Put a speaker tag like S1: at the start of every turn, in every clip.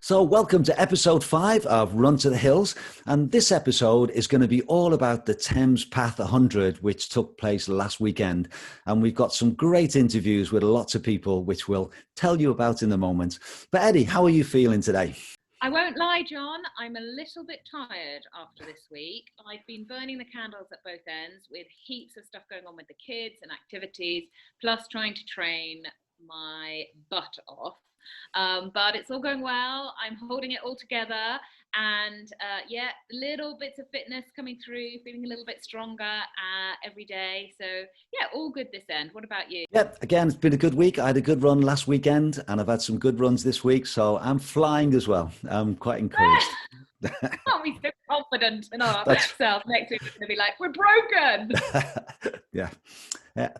S1: So welcome to episode 5 of Run to the Hills, and this episode is going to be all about the Thames Path 100, which took place last weekend, and we've got some great interviews with lots of people which we'll tell you about in a moment. But Eddie, how are you feeling today?
S2: I won't lie, John, I'm a little bit tired after this week. I've been burning the candles at both ends with heaps of stuff going on with the kids and activities, plus trying to train my butt off. But it's all going well. I'm holding it all together, and little bits of fitness coming through, feeling a little bit stronger every day. So yeah, all good this end. What about you?
S1: Yeah, again, it's been a good week. I had a good run last weekend and I've had some good runs this week, so I'm flying as well. I'm quite encouraged.
S2: Aren't we so confident in
S1: That's
S2: ourselves? Next week we're going to be like, we're broken.
S1: yeah.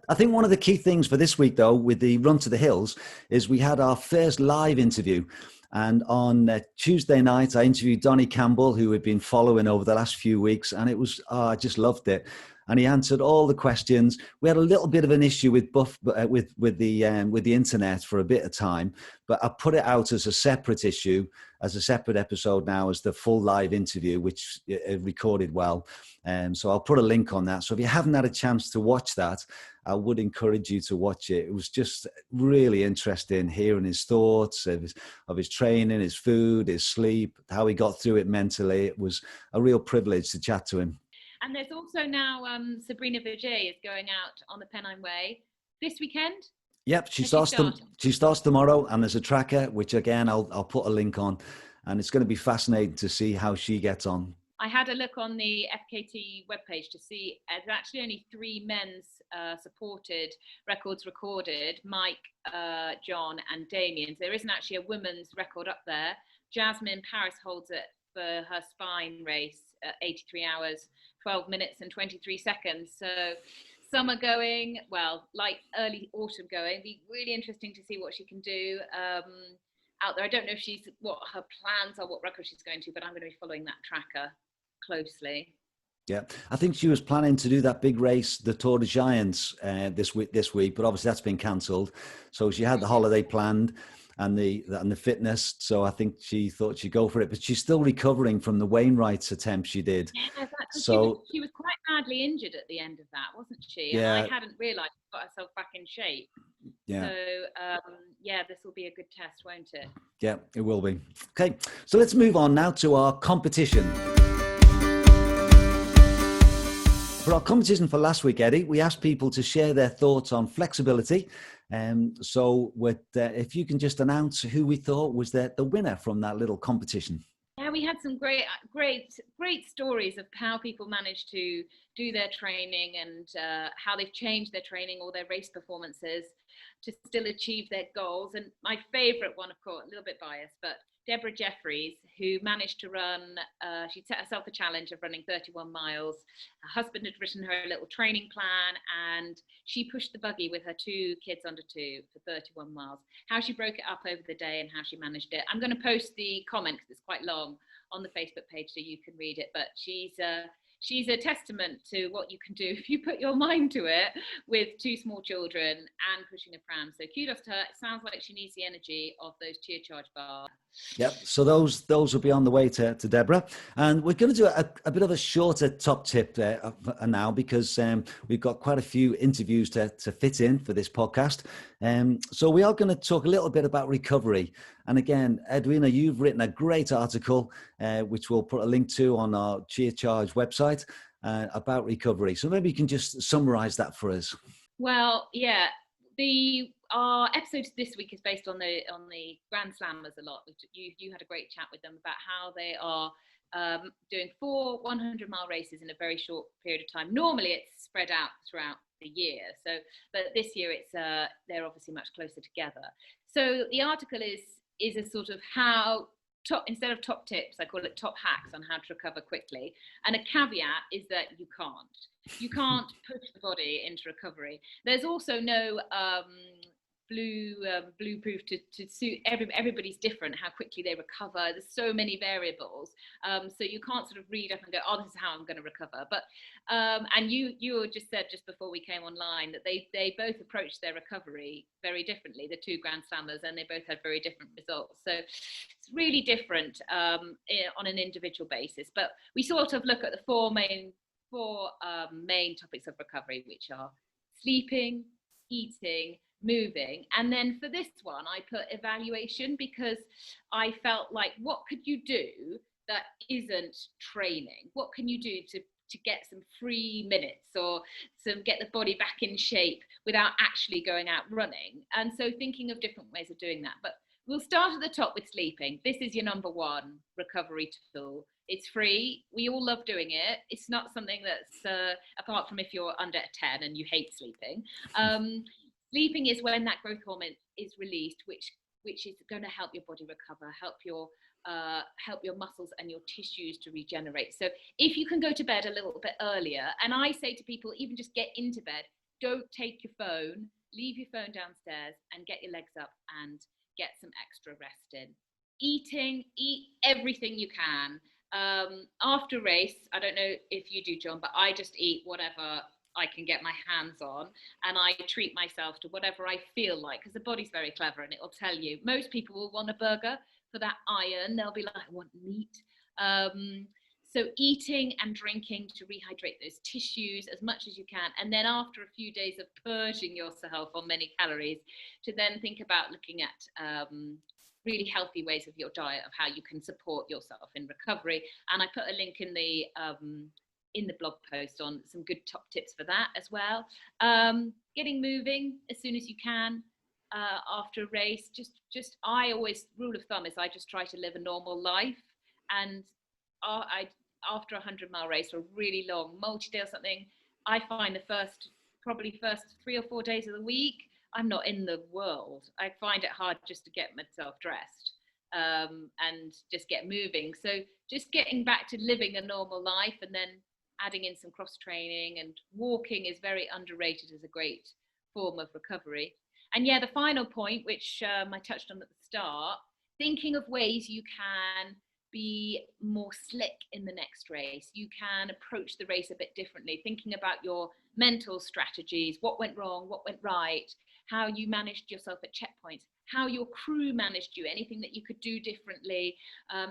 S1: I think one of the key things for this week, though, with the Run to the Hills, is we had our first live interview. And on Tuesday night, I interviewed Donny Campbell, who we've been following over the last few weeks, and it was I just loved it. And he answered all the questions. We had a little bit of an issue with the internet for a bit of time, but I put it out as a separate issue, as a separate episode now, as the full live interview, which recorded well. So I'll put a link on that. So if you haven't had a chance to watch that, I would encourage you to watch it. It was just really interesting hearing his thoughts of his training, his food, his sleep, how he got through it mentally. It was a real privilege to chat to him.
S2: And there's also now Sabrina Verger is going out on the Pennine Way this weekend.
S1: Yep, she starts tomorrow, and there's a tracker, which again I'll put a link on, and it's going to be fascinating to see how she gets on.
S2: I had a look on the FKT webpage to see there's actually only 3 men's supported records recorded, Mike, John and Damien's. There isn't actually a women's record up there. Jasmine Paris holds it for her spine race at 83 hours, 12 minutes and 23 seconds. So summer going, well, like early autumn going. It'd be really interesting to see what she can do out there. I don't know if what her plans are, what record she's going to, but I'm going to be following that tracker closely.
S1: Yeah, I think she was planning to do that big race, the Tour de Giants, this week, but obviously that's been cancelled. So she had the holiday planned and the fitness. So I think she thought she'd go for it, but she's still recovering from the Wainwright's attempt she did.
S2: Yeah, so she was quite badly injured at the end of that, wasn't she? And
S1: yeah,
S2: I hadn't realised she got herself back in shape.
S1: Yeah.
S2: So this will be a good test, won't it?
S1: Yeah, it will be. Okay, so let's move on now to our competition. For our competition for last week, Eddie, we asked people to share their thoughts on flexibility. So if you can just announce who we thought was the winner from that little competition.
S2: Yeah, we had some great stories of how people managed to do their training and how they've changed their training or their race performances to still achieve their goals. And my favourite one, of course, a little bit biased, but Deborah Jeffries, who managed to run, she set herself a challenge of running 31 miles. Her husband had written her a little training plan, and she pushed the buggy with her 2 kids under 2 for 31 miles. How she broke it up over the day and how she managed it. I'm going to post the comment, because it's quite long, on the Facebook page so you can read it. But she's a testament to what you can do if you put your mind to it with 2 small children and pushing a pram. So kudos to her. It sounds like she needs the energy of those cheer charge bars.
S1: Yep. So those will be on the way to Deborah, and we're going to do a bit of a shorter top tip now, because we've got quite a few interviews to fit in for this podcast. So we are going to talk a little bit about recovery. And again, Edwina, you've written a great article, which we'll put a link to on our Cheer Charge website about recovery. So maybe you can just summarize that for us.
S2: Well, yeah. Our episode this week is based on the Grand Slammers a lot. You had a great chat with them about how they are doing 4 100-mile races in a very short period of time. Normally it's spread out throughout the year. So, but this year it's they're obviously much closer together. So the article is a sort of instead of top tips, I call it top hacks on how to recover quickly. And a caveat is that you can't push the body into recovery. There's also no blueproof to suit everybody's different, how quickly they recover. There's so many variables, so you can't sort of read up and go, oh, this is how I'm going to recover. But and you just said just before we came online that they both approached their recovery very differently, the two Grand Slammers, and they both had very different results. So it's really different on an individual basis. But we sort of look at the four main topics of recovery, which are sleeping, eating, moving. And then for this one, I put evaluation, because I felt like, what could you do that isn't training? What can you do to get some free minutes or get the body back in shape without actually going out running? And so thinking of different ways of doing that. But we'll start at the top with sleeping. This is your number one recovery tool. It's free. We all love doing it. It's not something that's, apart from if you're under 10 and you hate sleeping. Sleeping is when that growth hormone is released, which is going to help your body recover, help your muscles and your tissues to regenerate. So if you can go to bed a little bit earlier, and I say to people, even just get into bed, don't take your phone, leave your phone downstairs and get your legs up and get some extra rest in. Eat everything you can. After race, I don't know if you do, John, but I just eat whatever I can get my hands on, and I treat myself to whatever I feel like, because the body's very clever and it'll tell you. Most people will want a burger for that iron. They'll be like, I want meat. So eating and drinking to rehydrate those tissues as much as you can. And then after a few days of purging yourself on many calories, to then think about looking at really healthy ways of your diet, of how you can support yourself in recovery. And I put a link in the blog post on some good top tips for that as well. Getting moving as soon as you can after a race. Just I always, rule of thumb is I just try to live a normal life. And after a 100-mile race or a really long multi-day or something, I find the first 3 or 4 days of the week, I'm not in the world. I find it hard just to get myself dressed and just get moving. So just getting back to living a normal life, and then adding in some cross training, and walking is very underrated as a great form of recovery. And yeah, the final point, which I touched on at the start, thinking of ways you can be more slick in the next race. You can approach the race a bit differently, thinking about your mental strategies, what went wrong, what went right, how you managed yourself at checkpoints, how your crew managed you, anything that you could do differently,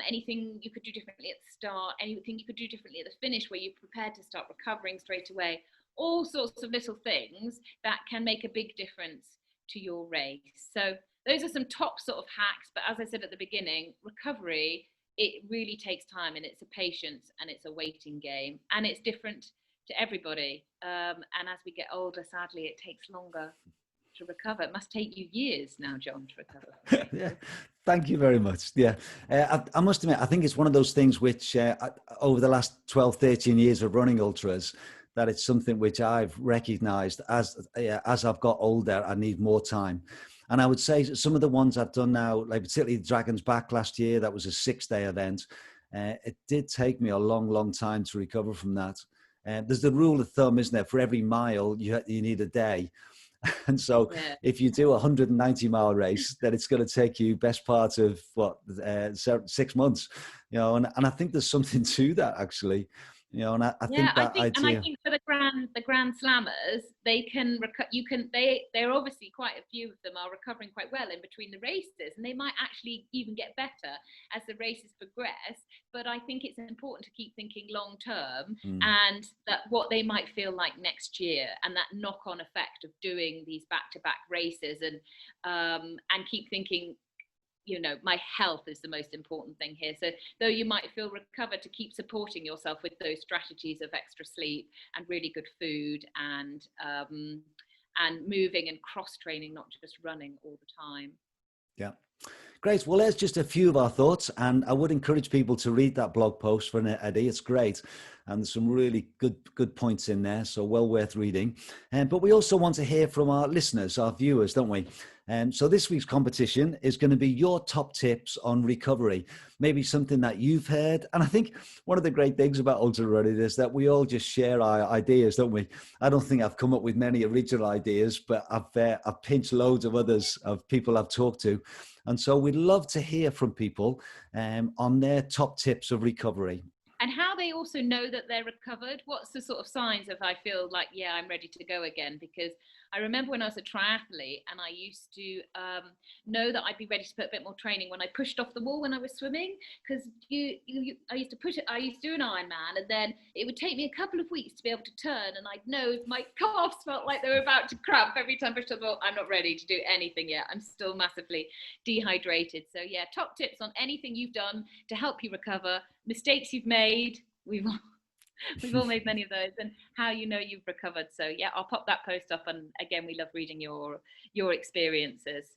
S2: anything you could do differently at the start, anything you could do differently at the finish where you prepared to start recovering straight away. All sorts of little things that can make a big difference to your race. So those are some top sort of hacks. But as I said at the beginning, recovery, it really takes time, and it's a patience and it's a waiting game, and it's different to everybody. And as we get older, sadly, it takes longer to recover. It must take you years now, John, to recover.
S1: Yeah, thank you very much. Yeah, I must admit, I think it's one of those things which over the last 12, 13 years of running ultras, that it's something which I've recognized as I've got older, I need more time. And I would say some of the ones I've done now, like particularly Dragon's Back last year, that was a 6-day event. It did take me a long, long time to recover from that. There's the rule of thumb, isn't there? For every mile, you need a day. And so if you do a 190-mile race, then it's going to take you best part of 6 months, you know, and I think there's something to that, actually. You know, and I think for the Grand Slammers, they're obviously, quite a few of them are recovering quite well in between the races, and they might actually even get better as the races progress. But I think it's important to keep thinking long term, and that what they might feel like next year, and that knock-on effect of doing these back-to-back races, and keep thinking, you know, my health is the most important thing here. So though you might feel recovered, to keep supporting yourself with those strategies of extra sleep and really good food, and moving and cross training, not just running all the time. Yeah. Great. Well, there's just a few of our thoughts, and I would encourage people to read that blog post for Eddie. It's great, and there's some really good points in there, so well worth reading. But we also want to hear from our listeners, our viewers, don't we? So this week's competition is going to be your top tips on recovery, maybe something that you've heard. And I think one of the great things about ultra running is that we all just share our ideas, don't we? I don't think I've come up with many original ideas, but I've pinched loads of others of people I've talked to. And so we'd love to hear from people on their top tips of recovery.
S2: And how they also know that they're recovered. What's the sort of signs of I feel like, yeah, I'm ready to go again? Because I remember when I was a triathlete and I used to know that I'd be ready to put a bit more training when I pushed off the wall when I was swimming. Because I used to push it, I used to do an Ironman, and then it would take me a couple of weeks to be able to turn, and I'd know my calves felt like they were about to cramp every time I pushed off the wall. I'm not ready to do anything yet. I'm still massively dehydrated. So yeah, top tips on anything you've done to help you recover, mistakes you've made. We've all made many of those, and how you know you've recovered. So yeah, I'll pop that post up, and again, we love reading your experiences.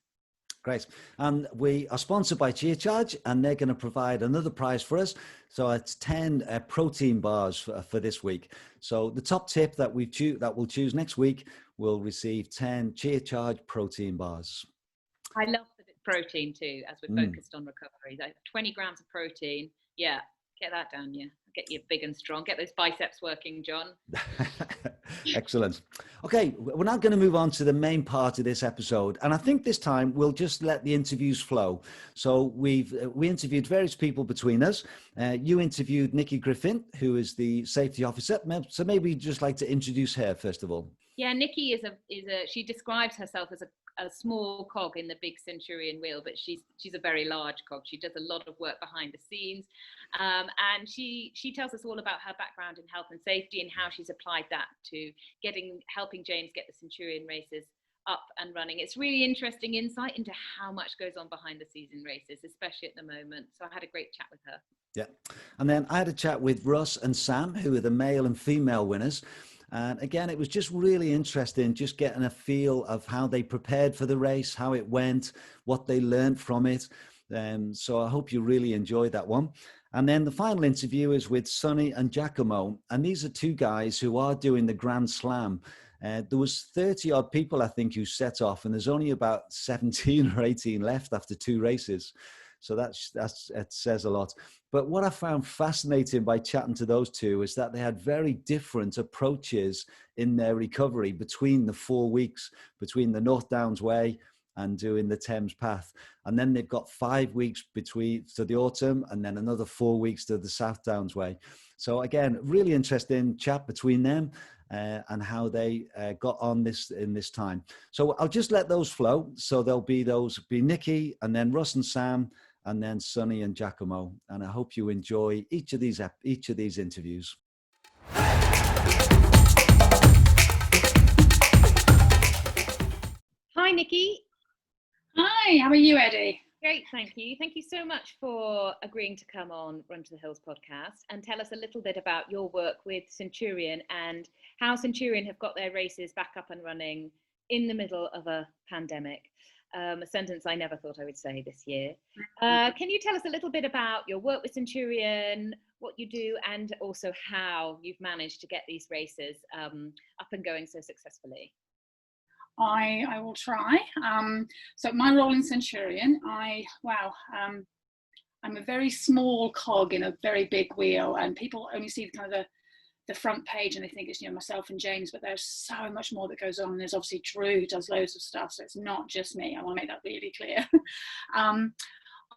S1: Great. And we are sponsored by CheerCharge, and they're going to provide another prize for us. So it's 10 protein bars for this week. So the top tip that we'll choose next week will receive 10 CheerCharge protein bars.
S2: I love the protein too, as we're focused on recovery. Like 20 grams of protein. Yeah, get that down. Yeah, get you big and strong. Get those biceps working, John.
S1: Excellent. Okay, we're now going to move on to the main part of this episode, and I think this time we'll just let the interviews flow. So we interviewed various people between us. You interviewed Nici Griffin, who is the safety officer. So maybe you'd just like to introduce her first of all.
S2: Yeah, Nikki she describes herself as a small cog in the big Centurion wheel, but she's a very large cog. She does a lot of work behind the scenes, and she tells us all about her background in health and safety and how she's applied that to helping James get the Centurion races up and running. It's really interesting insight into how much goes on behind the scenes in races, especially at the moment. So I had a great chat with her.
S1: Yeah, and then I had a chat with Russ and Sam, who are the male and female winners. And again, it was just really interesting, just getting a feel of how they prepared for the race, how it went, what they learned from it. So I hope you really enjoyed that one. And then the final interview is with Sonny and Giacomo. And these are two guys who are doing the Grand Slam. There was 30 odd people, I think, who set off, and there's only about 17 or 18 left after two races. So it says a lot. But what I found fascinating by chatting to those two is that they had very different approaches in their recovery between the 4 weeks, between the North Downs Way and doing the Thames Path. And then they've got 5 weeks to the autumn, and then another 4 weeks to the South Downs Way. So again, really interesting chat between them and how they got on in this time. So I'll just let those flow. So there'll be Nikki, and then Russ and Sam, and then Sonny and Giacomo. And I hope you enjoy each of these interviews.
S2: Hi, Nikki.
S3: Hi, how are you, Eddie?
S2: Great, thank you. Thank you so much for agreeing to come on Run to the Hills podcast and tell us a little bit about your work with Centurion and how Centurion have got their races back up and running in the middle of a pandemic. A sentence I never thought I would say this year. Can you tell us a little bit about your work with Centurion, what you do, and also how you've managed to get these races up and going so successfully?
S3: I will try. So my role in Centurion, I'm a very small cog in a very big wheel, and people only see the front page and they think it's myself and James, but there's so much more that goes on. And there's obviously Drew, who does loads of stuff, so it's not just me. I want to make that really clear.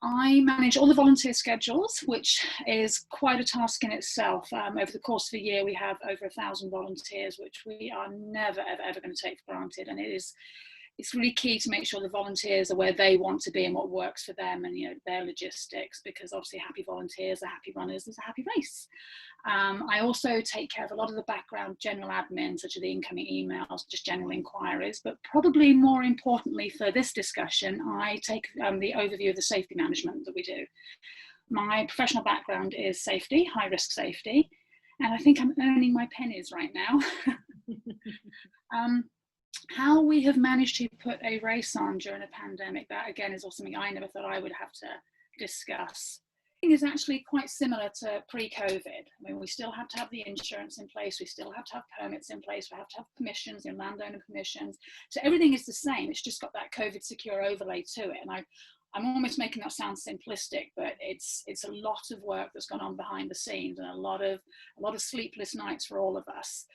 S3: I manage all the volunteer schedules, which is quite a task in itself. Over the course of a year, we have over 1,000 volunteers, which we are never, ever, ever going to take for granted. And it's really key to make sure the volunteers are where they want to be and what works for them and their logistics, because obviously happy volunteers are happy runners, there's a happy race. I also take care of a lot of the background general admin, such as the incoming emails, just general inquiries, but probably more importantly for this discussion, I take the overview of the safety management that we do. My professional background is safety, high risk safety, and I think I'm earning my pennies right now. How we have managed to put a race on during a pandemic, that again is also something I never thought I would have to discuss. is actually quite similar to pre-COVID. I mean, we still have to have the insurance in place, we still have to have permits in place, we have to have permissions, landowner permissions. So everything is the same. It's just got that COVID secure overlay to it. And I'm almost making that sound simplistic, but it's a lot of work that's gone on behind the scenes, and a lot of sleepless nights for all of us.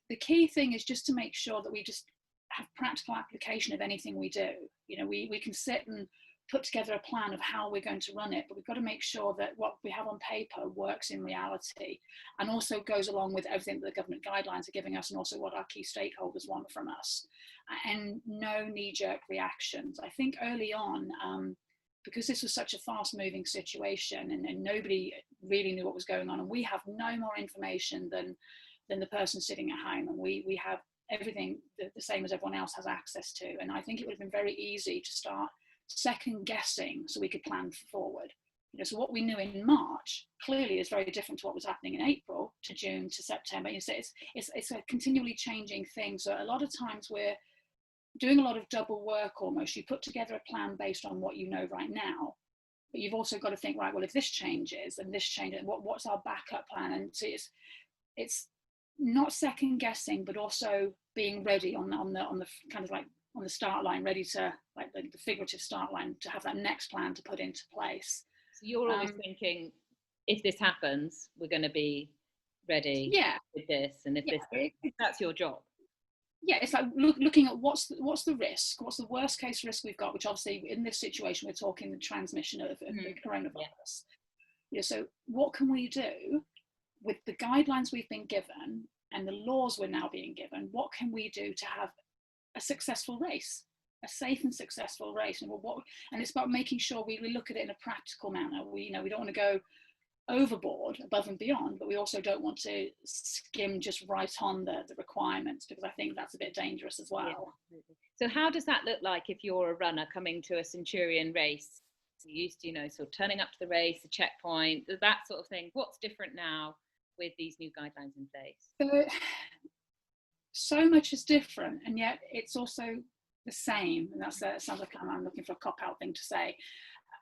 S3: The key thing is just to make sure that we just have practical application of anything we do. We can sit and put together a plan of how we're going to run it, but we've got to make sure that what we have on paper works in reality, and also goes along with everything that the government guidelines are giving us, and also what our key stakeholders want from us, and no knee-jerk reactions. I think early on, because this was such a fast-moving situation, and nobody really knew what was going on, and we have no more information than the person sitting at home, and we have everything the same as everyone else has access to. And I think it would have been very easy to start second guessing so we could plan forward. So what we knew in March clearly is very different to what was happening in April to June to September. So it's a continually changing thing. So a lot of times we're doing a lot of double work almost. You put together a plan based on what you know right now, but you've also got to think, right, well, if this changes and this changes, what's our backup plan? And so it's not second guessing, but also being ready on the kind of like on the start line, ready to, like the figurative start line, to have that next plan to put into place.
S2: So you're always thinking, if this happens, we're going to be ready with this, and if that's your job.
S3: Yeah, it's like looking at what's the risk, what's the worst case risk we've got, which obviously in this situation we're talking the transmission of the coronavirus. So what can we do with the guidelines we've been given and the laws we're now being given? What can we do to have a successful race, a safe and successful race? And it's about making sure we look at it in a practical manner. We don't want to go overboard, above and beyond, but we also don't want to skim just right on the requirements, because I think that's a bit dangerous as well.
S2: Yeah. So how does that look like if you're a runner coming to a Centurion race? So you used to, sort of turning up to the race, the checkpoint, that sort of thing. What's different now with these new guidelines in place?
S3: So much is different, and yet it's also the same. And that sounds like I'm looking for a cop-out thing to say.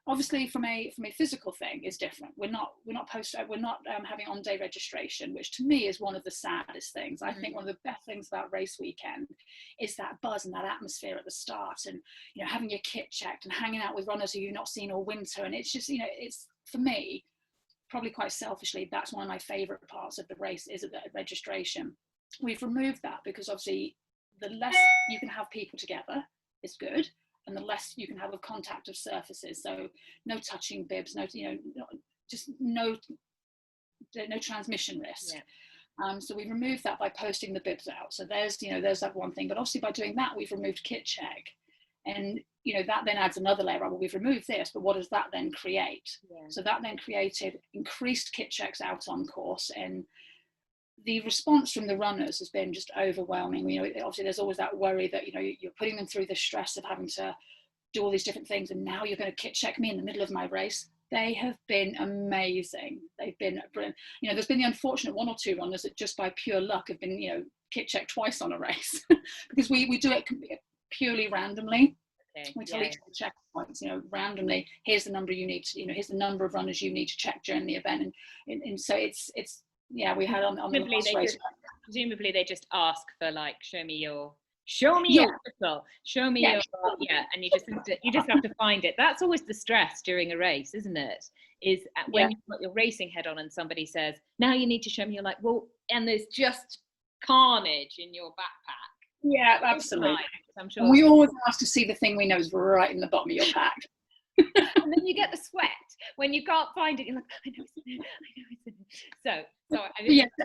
S3: Obviously, from a physical thing is different. We're not having on-day registration, which to me is one of the saddest things. I think one of the best things about race weekend is that buzz and that atmosphere at the start, and having your kit checked and hanging out with runners who you've not seen all winter. And it's just it's, for me, probably quite selfishly, that's one of my favourite parts of the race, is the registration. We've removed that because obviously the less you can have people together is good, and the less you can have of contact of surfaces. So no touching bibs, no transmission risk. Yeah. So we removed that by posting the bibs out. So there's that one thing. But obviously by doing that, we've removed kit check, and that then adds another layer. Well, we've removed this, but what does that then create? Yeah. So that then created increased kit checks out on course, and the response from the runners has been just overwhelming. Obviously there's always that worry that you're putting them through the stress of having to do all these different things, and now you're going to kit check me in the middle of my race. They have been amazing. They've been brilliant. There's been the unfortunate one or two runners that just by pure luck have been kit checked twice on a race because we do it purely randomly. Okay. We tell each of the checkpoints, randomly, here's the number you need to, here's the number of runners you need to check during the event, and so it's we had on the last race.
S2: Presumably they just ask for like, show me your whistle, show me your and you just have to find it. That's always the stress during a race, isn't it? Is when you've got your racing head on and somebody says, now you need to show me. You're like, well, and there's just carnage in your backpack.
S3: Yeah, absolutely.
S2: I'm sure.
S3: And we always ask to see the thing we know is right in the bottom of your pack.
S2: And then you get the sweat when you can't find it. You're like, I know it's in there. So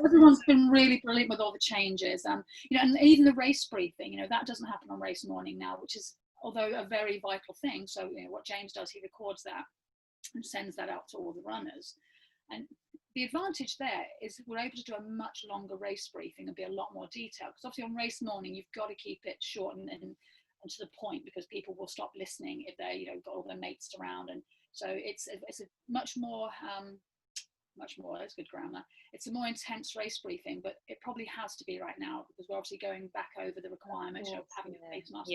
S3: everyone's been really brilliant with all the changes, and even the race briefing. That doesn't happen on race morning now, which is, although a very vital thing. So what James does, he records that and sends that out to all the runners. And the advantage there is we're able to do a much longer race briefing and be a lot more detailed, because obviously on race morning you've got to keep it short and to the point, because people will stop listening if they got all their mates around. And so it's a much more that's good grammar, it's a more intense race briefing, but it probably has to be right now because we're obviously going back over the requirements, having a face mask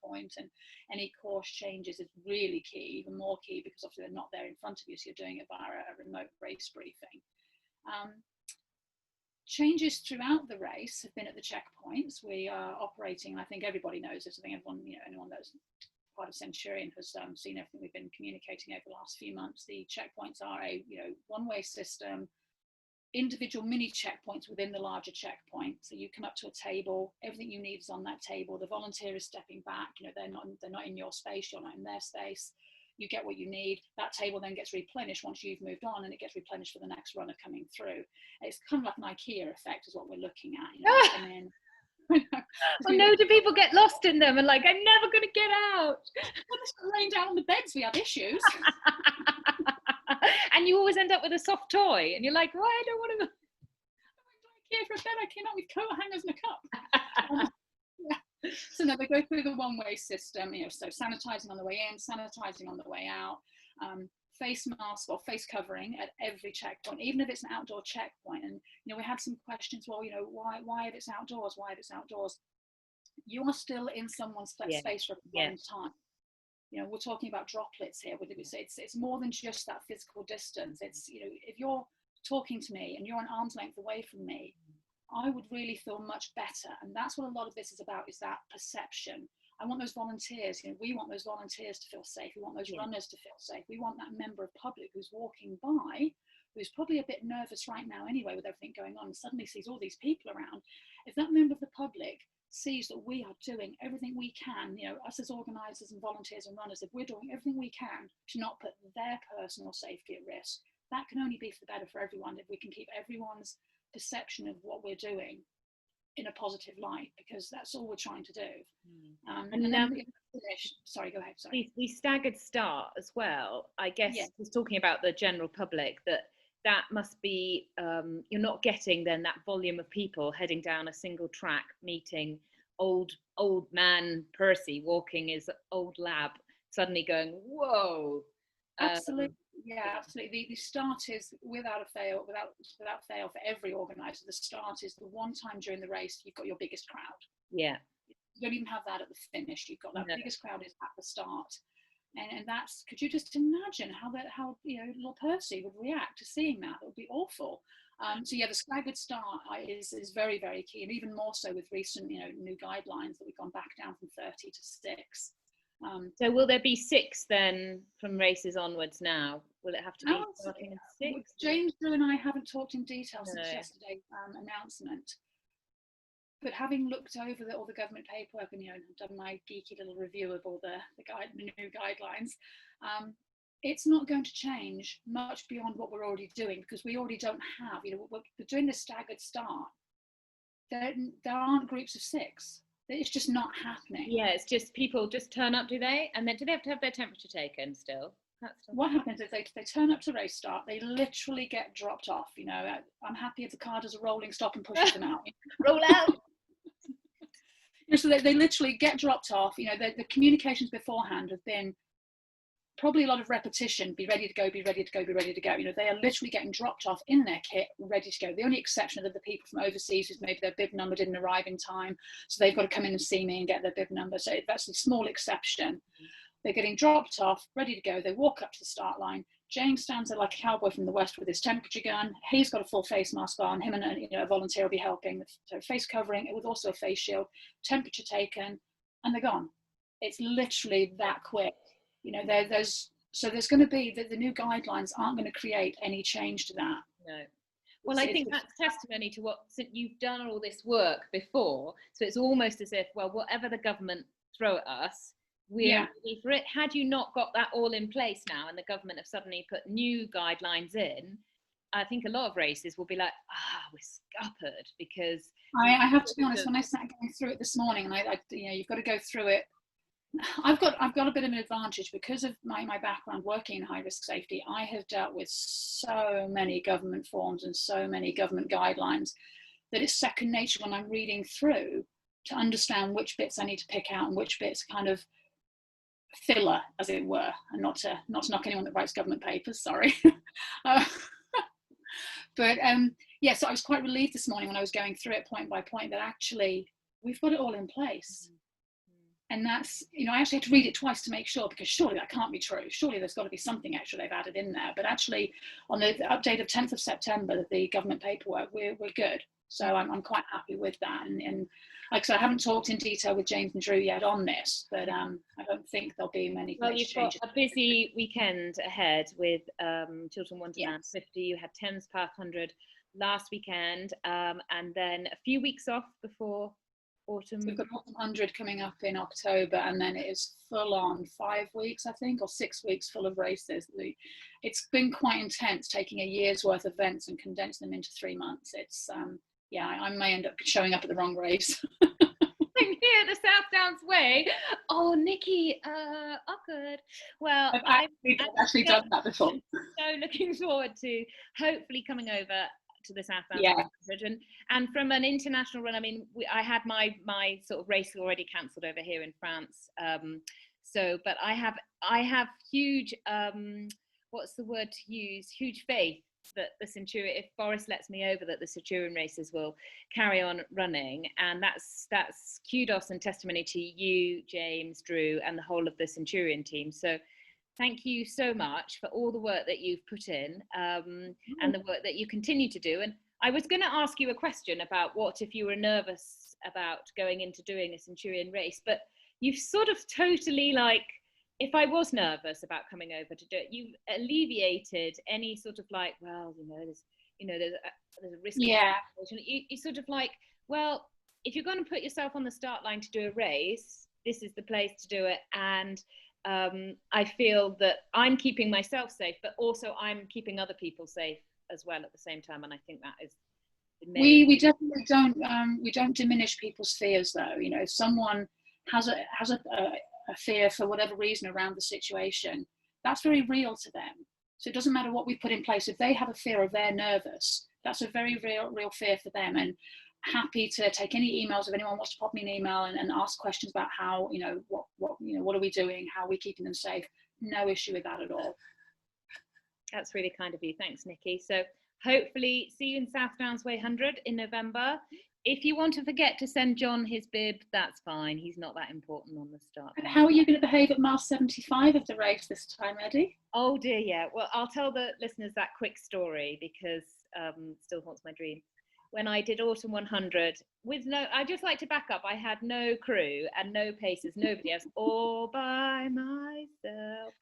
S3: checkpoint, and any course changes is really key, even more key, because obviously they're not there in front of you, so you're doing it via a remote race briefing. Changes throughout the race have been at the checkpoints. We are operating, and I think everybody knows this. I think everyone, anyone that's part of Centurion has seen everything we've been communicating over the last few months. The checkpoints are a one-way system, individual mini checkpoints within the larger checkpoint. So you come up to a table, everything you need is on that table. The volunteer is stepping back. They're not in your space, you're not in their space. You get what you need. That table then gets replenished once you've moved on, and it gets replenished for the next runner coming through. It's kind of like an IKEA effect is what we're looking at. Come in.
S2: Oh no, do people get lost in them and like, I'm never going to get out?
S3: Well, they're laying down on the beds, we have issues.
S2: And you always end up with a soft toy, and you're like, why? I don't want to.
S3: I went to IKEA for a bed. I came out with coat hangers and a cup. So no, they go through the one-way system, so sanitizing on the way in, sanitizing on the way out, face mask or face covering at every checkpoint, even if it's an outdoor checkpoint. And we had some questions, well, why if it's outdoors, you are still in someone's space for a long time. We're talking about droplets here. It's more than just that physical distance. It's, if you're talking to me and you're an arm's length away from me, I would really feel much better. And that's what a lot of this is about, is that perception. I want those volunteers, we want those volunteers to feel safe. We want those runners to feel safe. We want that member of public who's walking by, who's probably a bit nervous right now anyway with everything going on, and suddenly sees all these people around. If that member of the public sees that we are doing everything we can, us as organisers and volunteers and runners, if we're doing everything we can to not put their personal safety at risk, that can only be for the better for everyone if we can keep everyone's perception of what we're doing in a positive light, because that's all we're trying to do. And then sorry, go ahead. Sorry.
S2: The staggered start as well, I guess, was talking about the general public, that must be, you're not getting then that volume of people heading down a single track, meeting old man Percy walking his old lab, suddenly going, whoa.
S3: Absolutely. Absolutely. The start is without fail for every organizer. The start is the one time during the race you've got your biggest crowd. Yeah. You don't even have that at the finish. You've got that biggest crowd is at the start, and that's. Could you just imagine how little Percy would react to seeing that? It would be awful. So the staggered start is very, very key, and even more so with recent new guidelines that we've gone back down from 30 to 6.
S2: So will there be 6 then from races onwards now? Will it have to be starting at 6?
S3: James, Drew and I haven't talked in detail since yesterday's announcement. But having looked over all the government paperwork and done my geeky little review of all the new guidelines, it's not going to change much beyond what we're already doing, because we already don't have, we're doing this staggered start. There aren't groups of 6. It's just not happening.
S2: Yeah, it's just people just turn up, do they? And then do they have to have their temperature taken still?
S3: What happens is they turn up to race start, they literally get dropped off. I'm happy if the car does a rolling stop and pushes them out.
S2: Roll out.
S3: So they literally get dropped off. The communications beforehand have been probably a lot of repetition. Be ready to go, be ready to go, be ready to go. They are literally getting dropped off in their kit, ready to go. The only exception are the people from overseas who's maybe their bib number didn't arrive in time, so they've got to come in and see me and get their bib number. So that's a small exception. They're getting dropped off, ready to go. They walk up to the start line. James stands there like a cowboy from the West with his temperature gun. He's got a full face mask on. Him and a volunteer will be helping with face covering, with also a face shield, temperature taken, and they're gone. It's literally that quick. There's going to be the new guidelines aren't going to create any change to that.
S2: No. Well, I think that's testimony to you've done all this work before. So it's almost as if, well, whatever the government throw at us, we're ready for it. Had you not got that all in place now, and the government have suddenly put new guidelines in, I think a lot of races will be like, we're scuppered, because
S3: I have to be honest. When I sat going through it this morning, and you've got to go through it. I've got a bit of an advantage because of my background working in high risk safety. I have dealt with so many government forms and so many government guidelines that it's second nature when I'm reading through to understand which bits I need to pick out and which bits kind of filler, as it were, and not to knock anyone that writes government papers, sorry. But so I was quite relieved this morning when I was going through it point by point that actually we've got it all in place. And that's, I actually had to read it twice to make sure, because surely that can't be true. Surely there's got to be something extra they've added in there. But actually, on the update of 10th of September, the government paperwork, we're good. So I'm quite happy with that. And like I said, I haven't talked in detail with James and Drew yet on this, but I don't think there'll be many
S2: changes. Well, you've got a busy weekend ahead with Chiltern Wonderland 50. You had Thames Path 100 last weekend, and then a few weeks off before autumn.
S3: So we've got Autumn 100 coming up in October, and then it is full on 5 weeks, I think, or 6 weeks full of races. It's been quite intense, taking a year's worth of events and condensing them into 3 months. It's I may end up showing up at the wrong race.
S2: I'm here at the South Downs Way. Oh, Nikki, awkward. Well,
S3: I've actually done that before.
S2: So looking forward to hopefully coming over to the South Downs and from an international run. I mean, I had my sort of race already cancelled over here in France. But I have huge what's the word to use? Huge faith that the Centurion, if Boris lets me over, that the Centurion races will carry on running, and that's kudos and testimony to you, James, Drew, and the whole of the Centurion team. So thank you so much for all the work that you've put in, and the work that you continue to do. And I was going to ask you a question about what if you were nervous about going into doing a Centurion race, but you've sort of totally, like, if I was nervous about coming over to do it, you've alleviated any sort of like, well, there's a risk.
S3: Yeah.
S2: You sort of like, well, if you're going to put yourself on the start line to do a race, this is the place to do it. And I feel that I'm keeping myself safe, but also I'm keeping other people safe as well at the same time. And I think that is the main.
S3: We definitely don't diminish people's fears, though. If someone has a fear for whatever reason around the situation, that's very real to them. So it doesn't matter what we put in place. If they have a fear or they're nervous, that's a very real fear for them. And happy to take any emails if anyone wants to pop me an email and ask questions about how, what are we doing? How are we keeping them safe? No issue with that at all.
S2: That's really kind of you. Thanks, Nikki. So hopefully see you in South Downs Way 100 in November. If you want to forget to send John his bib, that's fine. He's not that important on the start.
S3: And how are you going to behave at mile 75 of the race this time, Eddie?
S2: Oh dear, yeah. Well, I'll tell the listeners that quick story because still haunts my dream. When I did Autumn 100 I just like to back up. I had no crew and no paces, nobody. I was all by myself.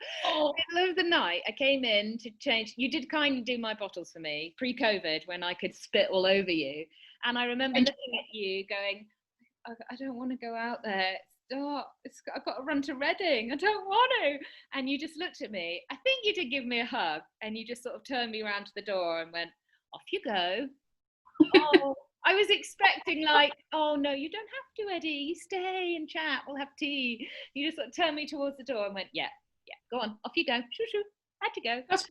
S2: Middle of the night, I came in to change. You did kindly do my bottles for me pre-COVID when I could spit all over you. And I remember looking at you going, I don't want to go out there. I've got to run to Reading. I don't want to. And you just looked at me. I think you did give me a hug. And you just sort of turned me around to the door and went, off you go. Oh, I was expecting like, oh no, you don't have to, Eddie. You stay and chat. We'll have tea. You just sort of turned me towards the door and went, yeah, go on. Off you go. Shoo, shoo. Had to go.
S3: That's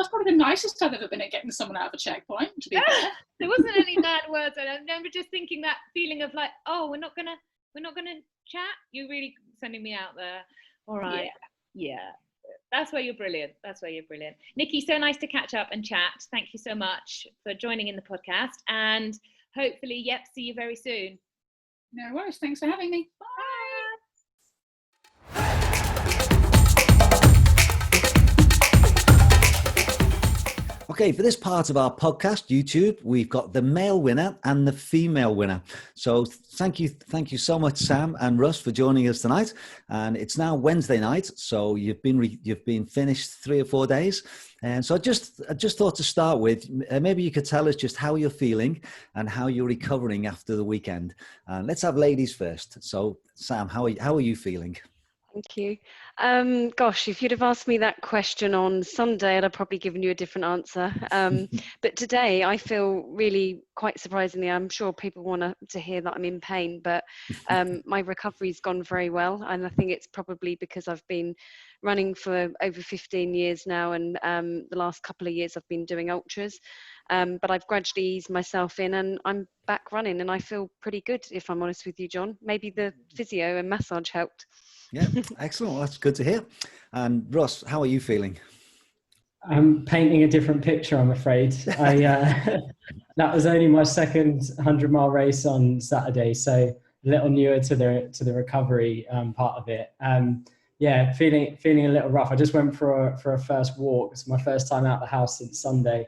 S3: probably the nicest I've ever been at getting someone out of a checkpoint, to be fair.
S2: There wasn't any bad words. I remember just thinking that feeling of like, oh, we're not gonna chat. You're really sending me out there. All right. Yeah. That's why you're brilliant. Nikki, so nice to catch up and chat. Thank you so much for joining in the podcast, and hopefully, see you very soon.
S3: No worries. Thanks for having me. Bye.
S1: Okay, for this part of our podcast, YouTube, we've got the male winner and the female winner. So thank you so much, Sam and Russ, for joining us tonight. And it's now Wednesday night, so you've been finished 3 or 4 days. And so I just thought to start with, maybe you could tell us just how you're feeling and how you're recovering after the weekend. Let's have ladies first. So Sam, how are you feeling?
S4: Thank you. Gosh, if you'd have asked me that question on Sunday, I'd have probably given you a different answer. But today I feel really quite surprisingly, I'm sure people want to hear that I'm in pain, but my recovery's gone very well. And I think it's probably because I've been running for over 15 years now. And the last couple of years I've been doing ultras. But I've gradually eased myself in and I'm back running and I feel pretty good, if I'm honest with you, John. Maybe the physio and massage helped.
S1: Yeah, excellent. Well, that's good to hear. And Russ, how are you feeling?
S5: I'm painting a different picture, I'm afraid. That was only my second 100-mile race on Saturday, so little newer to the recovery part of it. Yeah, feeling a little rough. I just went for a first walk. It's my first time out of the house since Sunday.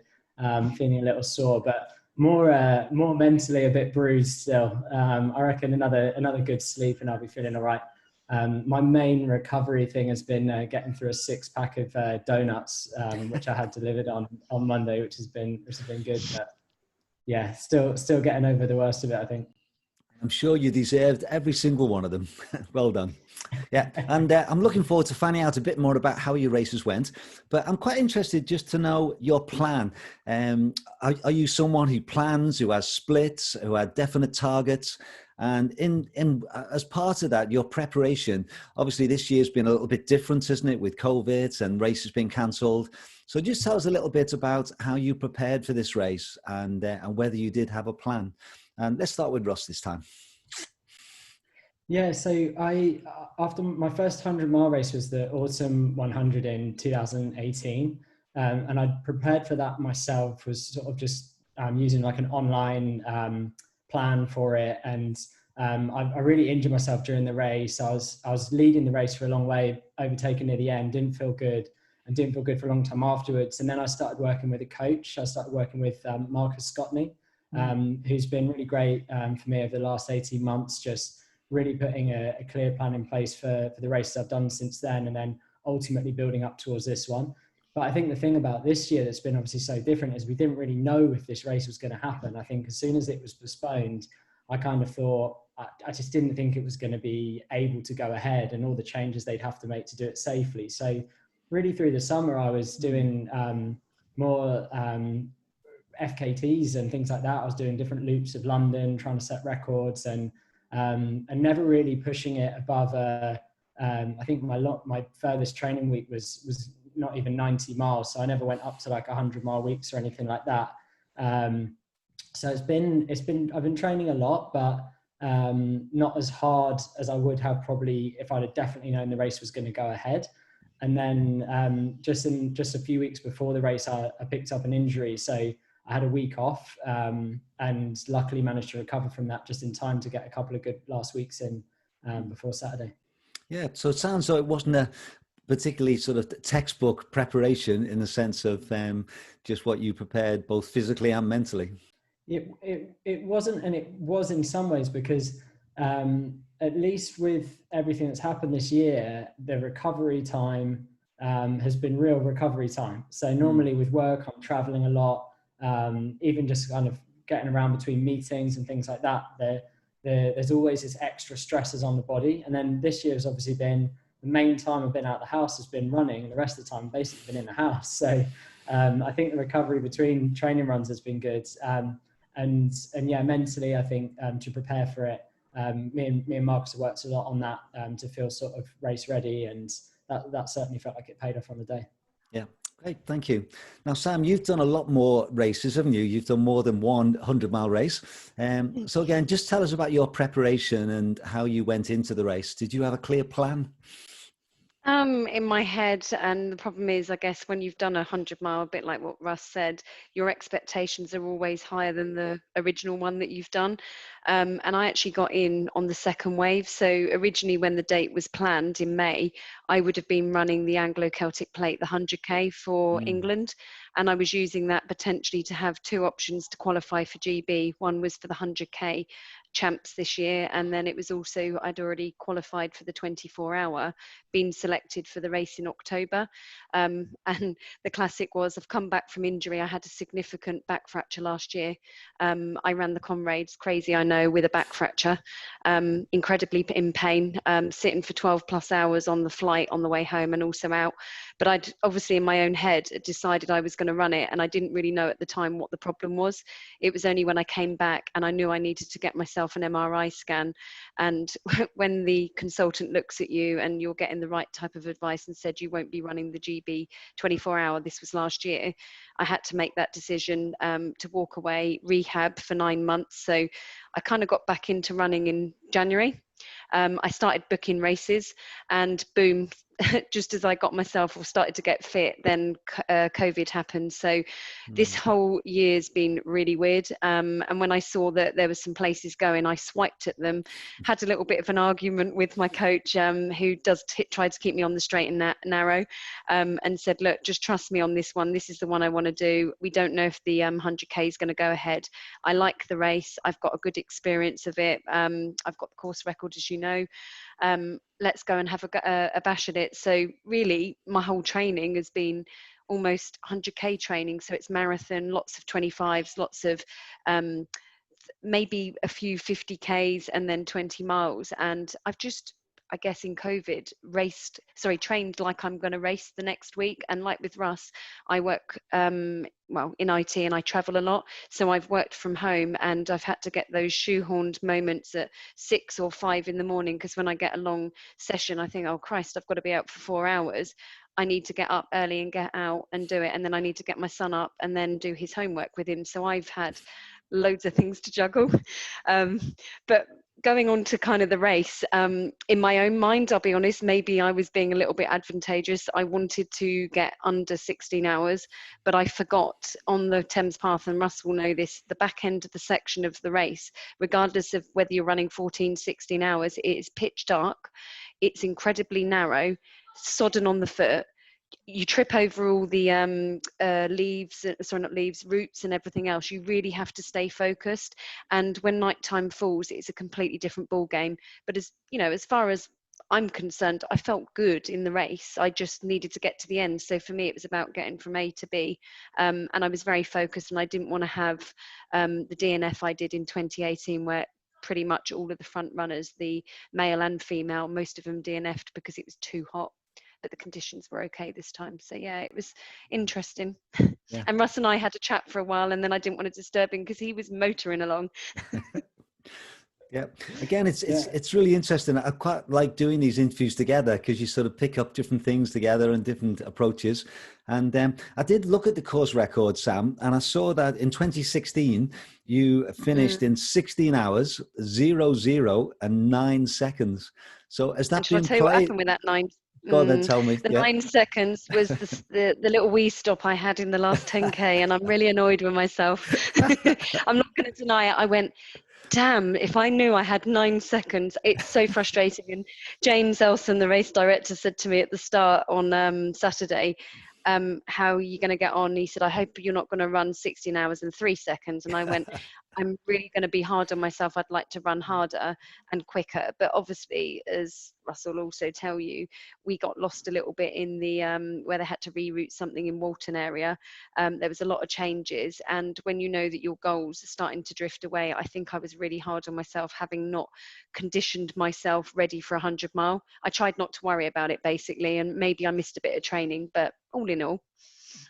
S5: Feeling a little sore, but more mentally a bit bruised still. I reckon another good sleep and I'll be feeling all right. My main recovery thing has been getting through a 6-pack of donuts, which I had delivered on Monday, which has been good. But yeah, still getting over the worst of it, I think.
S1: I'm sure you deserved every single one of them. Well done. Yeah, and I'm looking forward to finding out a bit more about how your races went. But I'm quite interested just to know your plan. Are you someone who plans, who has splits, who had definite targets? And in as part of that, your preparation, obviously this year's been a little bit different, isn't it, with COVID and races being cancelled. So just tell us a little bit about how you prepared for this race and whether you did have a plan. And let's start with Russ this time.
S5: Yeah, so after my first 100-mile race was the Autumn 100 in 2018, and I'd prepared for that myself, was sort of just using like an online plan for it, and I really injured myself during the race. I was leading the race for a long way, overtaken near the end, didn't feel good for a long time afterwards, and then I started working with a coach. I started working with Marcus Scottney, who's been really great for me over the last 18 months, just really putting a clear plan in place for the races I've done since then, and then ultimately building up towards this one. But I think the thing about this year that's been obviously so different is we didn't really know if this race was going to happen. I think as soon as it was postponed, I kind of thought, I just didn't think it was going to be able to go ahead, and all the changes they'd have to make to do it safely. So really through the summer, I was doing more FKTs and things like that. I was doing different loops of London, trying to set records, and never really pushing it above I think my furthest training week was not even 90 miles, so I never went up to like 100-mile weeks or anything like that. So I've been training a lot, but not as hard as I would have probably if I'd have definitely known the race was going to go ahead. And then just a few weeks before the race, I picked up an injury, so I had a week off, and luckily managed to recover from that just in time to get a couple of good last weeks in before Saturday. Yeah,
S1: so it sounds like it wasn't a particularly sort of textbook preparation in the sense of just what you prepared both physically and mentally.
S5: It wasn't, and it was in some ways, because at least with everything that's happened this year, the recovery time has been real recovery time. So normally with work, I'm traveling a lot, even just kind of getting around between meetings and things like that. There's always this extra stresses on the body. And then this year has obviously been the main time I've been out of the house has been running, and the rest of the time I've basically been in the house. So I think the recovery between training runs has been good. And yeah, mentally, I think to prepare for it, me and Marcus have worked a lot on that to feel sort of race ready, and that certainly felt like it paid off on the day.
S1: Yeah, great, thank you. Now, Sam, you've done a lot more races, haven't you? You've done more than one 100-mile race. So again, just tell us about your preparation and how you went into the race. Did you have a clear plan?
S4: In my head, and the problem is, I guess, when you've done 100-mile, a bit like what Russ said, your expectations are always higher than the original one that you've done. And I actually got in on the second wave. So originally, when the date was planned in May, I would have been running the Anglo-Celtic Plate, the 100K for England. And I was using that potentially to have two options to qualify for GB. One was for the 100K champs this year, and then it was also, I'd already qualified for the 24-hour, been selected for the race in October. And the classic was, I've come back from injury. I had a significant back fracture last year. I ran the Comrades, crazy I know, with a back fracture, incredibly in pain, sitting for 12 plus hours on the flight on the way home and also out. But I'd obviously in my own head decided I was going to run it, and I didn't really know at the time what the problem was. It was only when I came back and I knew I needed to get myself an MRI scan. And when the consultant looks at you and you're getting the right type of advice and said you won't be running the GB 24-hour, this was last year, I had to make that decision to walk away, rehab for 9 months. So I kind of got back into running in January. I started booking races, and boom, just as I got myself or started to get fit, then COVID happened. So this whole year's been really weird. And when I saw that there were some places going, I swiped at them, had a little bit of an argument with my coach, who does try to keep me on the straight and narrow, and said, look, just trust me on this one. This is the one I want to do. We don't know if the 100K is going to go ahead. I like the race. I've got a good experience of it. I've got the course record, as you know. Let's go and have a bash at it. So really, my whole training has been almost 100K training. So it's marathon, lots of 25s, lots of maybe a few 50Ks and then 20 miles. And I've just, I guess in COVID, trained like I'm going to race the next week. And like with Russ, I work in IT and I travel a lot. So I've worked from home and I've had to get those shoehorned moments at 6 or 5 in the morning, because when I get a long session, I think, oh Christ, I've got to be out for 4 hours. I need to get up early and get out and do it. And then I need to get my son up and then do his homework with him. So I've had loads of things to juggle. But going on to kind of the race, in my own mind, I'll be honest, maybe I was being a little bit advantageous. I wanted to get under 16 hours, but I forgot on the Thames Path, and Russ will know this, the back end of the section of the race, regardless of whether you're running 14, 16 hours, it is pitch dark. It's incredibly narrow, sodden on the foot. You trip over all the roots and everything else. You really have to stay focused. And when nighttime falls, it's a completely different ball game. But as you know, as far as I'm concerned, I felt good in the race. I just needed to get to the end. So for me, it was about getting from A to B. And I was very focused, and I didn't want to have the DNF I did in 2018, where pretty much all of the front runners, the male and female, most of them DNF'd because it was too hot. But the conditions were okay this time. So yeah, it was interesting. Yeah. And Russ and I had a chat for a while, and then I didn't want to disturb him because he was motoring along.
S1: Yeah, again, it's really interesting. I quite like doing these interviews together because you sort of pick up different things together and different approaches. And I did look at the course record, Sam, and I saw that in 2016 you finished in 16 hours, 0, and 9 seconds. So has that been?
S4: Shall I tell you what happened with that 9?
S1: Go on then, tell me.
S4: The 9 seconds was the little wee stop I had in the last 10K, and I'm really annoyed with myself. I'm not going to deny it. I went, damn, if I knew I had 9 seconds, it's so frustrating. And James Elson, the race director, said to me at the start on Saturday, how are you going to get on? He said, I hope you're not going to run 16 hours and 3 seconds. And I went, I'm really going to be hard on myself. I'd like to run harder and quicker. But obviously, as Russell will also tell you, we got lost a little bit in the where they had to reroute something in Walton area. There was a lot of changes. And when you know that your goals are starting to drift away, I think I was really hard on myself, having not conditioned myself ready for a 100-mile. I tried not to worry about it, basically. And maybe I missed a bit of training, but all in all.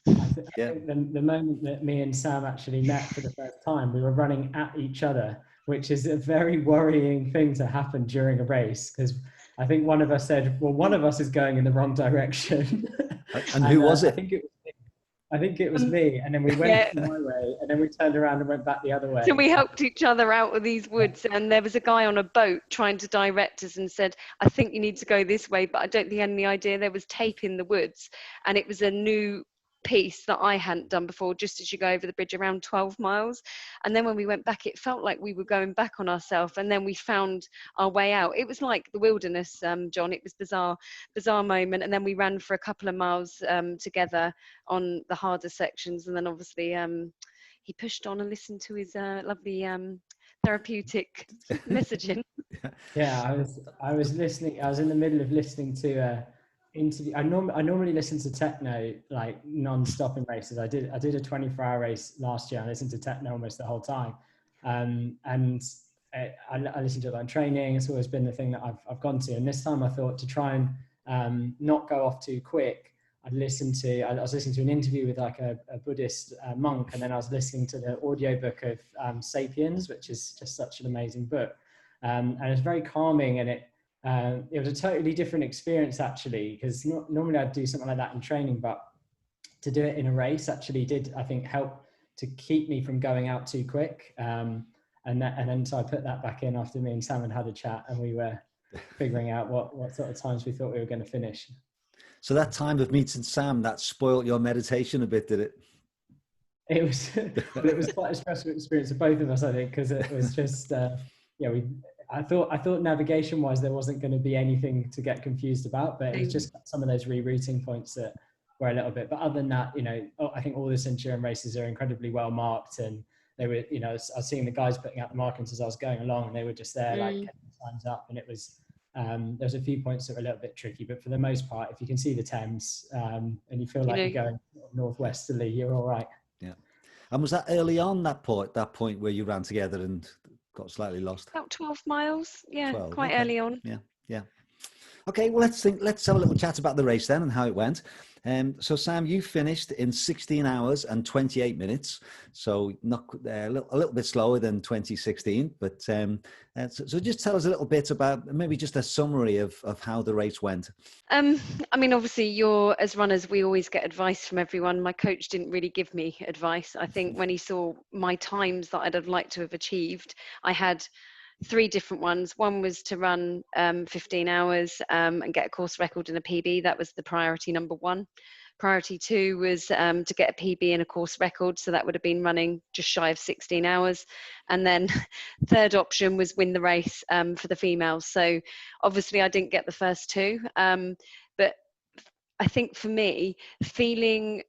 S5: I think the moment that me and Sam actually met for the first time, we were running at each other, which is a very worrying thing to happen during a race, because I think one of us said, well, one of us is going in the wrong direction.
S1: And who was it?
S5: I think it was me, and then we went my way, and then we turned around and went back the other way.
S4: So we helped each other out of these woods, and there was a guy on a boat trying to direct us and said, I think you need to go this way, but I don't think he had any idea there was tape in the woods, and it was a new piece that I hadn't done before, just as you go over the bridge, around 12 miles. And then when we went back, it felt like we were going back on ourselves, and then we found our way out. It was like the wilderness, John. It was bizarre moment. And then we ran for a couple of miles together on the harder sections, and then obviously he pushed on and listened to his lovely therapeutic messaging.
S5: Yeah, I was listening. I was in the middle of listening to interview. I normally listen to techno like non-stop in races. I did a 24-hour race last year. I listened to techno almost the whole time, and I listened to it on training. It's always been the thing that I've gone to. And this time I thought, to try and not go off too quick, I was listening to an interview with like a Buddhist monk, and then I was listening to the audiobook of Sapiens, which is just such an amazing book, and it's very calming, and it was a totally different experience actually, because normally I'd do something like that in training, but to do it in a race actually did, I think, help to keep me from going out too quick. And then so I put that back in after me and Sam had a chat, and we were figuring out what sort of times we thought we were going to finish.
S1: So that time of meeting Sam, that spoiled your meditation a bit, did it?
S5: It was, well, it was quite a stressful experience for both of us, I think, because it was just, yeah, I thought navigation wise, there wasn't going to be anything to get confused about, but it was just some of those rerouting points that were a little bit, but other than that, you know, I think all the Centurion races are incredibly well marked, and they were, you know, I was seeing the guys putting out the markings as I was going along, and they were just there like getting the times up, and it was, there's a few points that were a little bit tricky, but for the most part, if you can see the Thames and you feel like you're going northwesterly, you're all right.
S1: Yeah. And was that early on, that point where you ran together and got slightly lost?
S4: About 12 miles. Yeah,
S1: 12,
S4: quite
S1: okay.
S4: early on.
S1: Yeah, yeah. Okay, well, let's have a little chat about the race then and how it went. So Sam, you finished in 16 hours and 28 minutes. So not a little bit slower than 2016, but so just tell us a little bit about maybe just a summary of how the race went.
S4: I mean, obviously, as runners, we always get advice from everyone. My coach didn't really give me advice. I think when he saw my times that I'd have liked to have achieved, I had 3 different ones. One was to run 15 hours and get a course record and a PB. That was the priority number 1. Priority 2 was to get a PB and a course record. So that would have been running just shy of 16 hours. And then third option was win the race for the females. So obviously I didn't get the first 2. But I think for me, feeling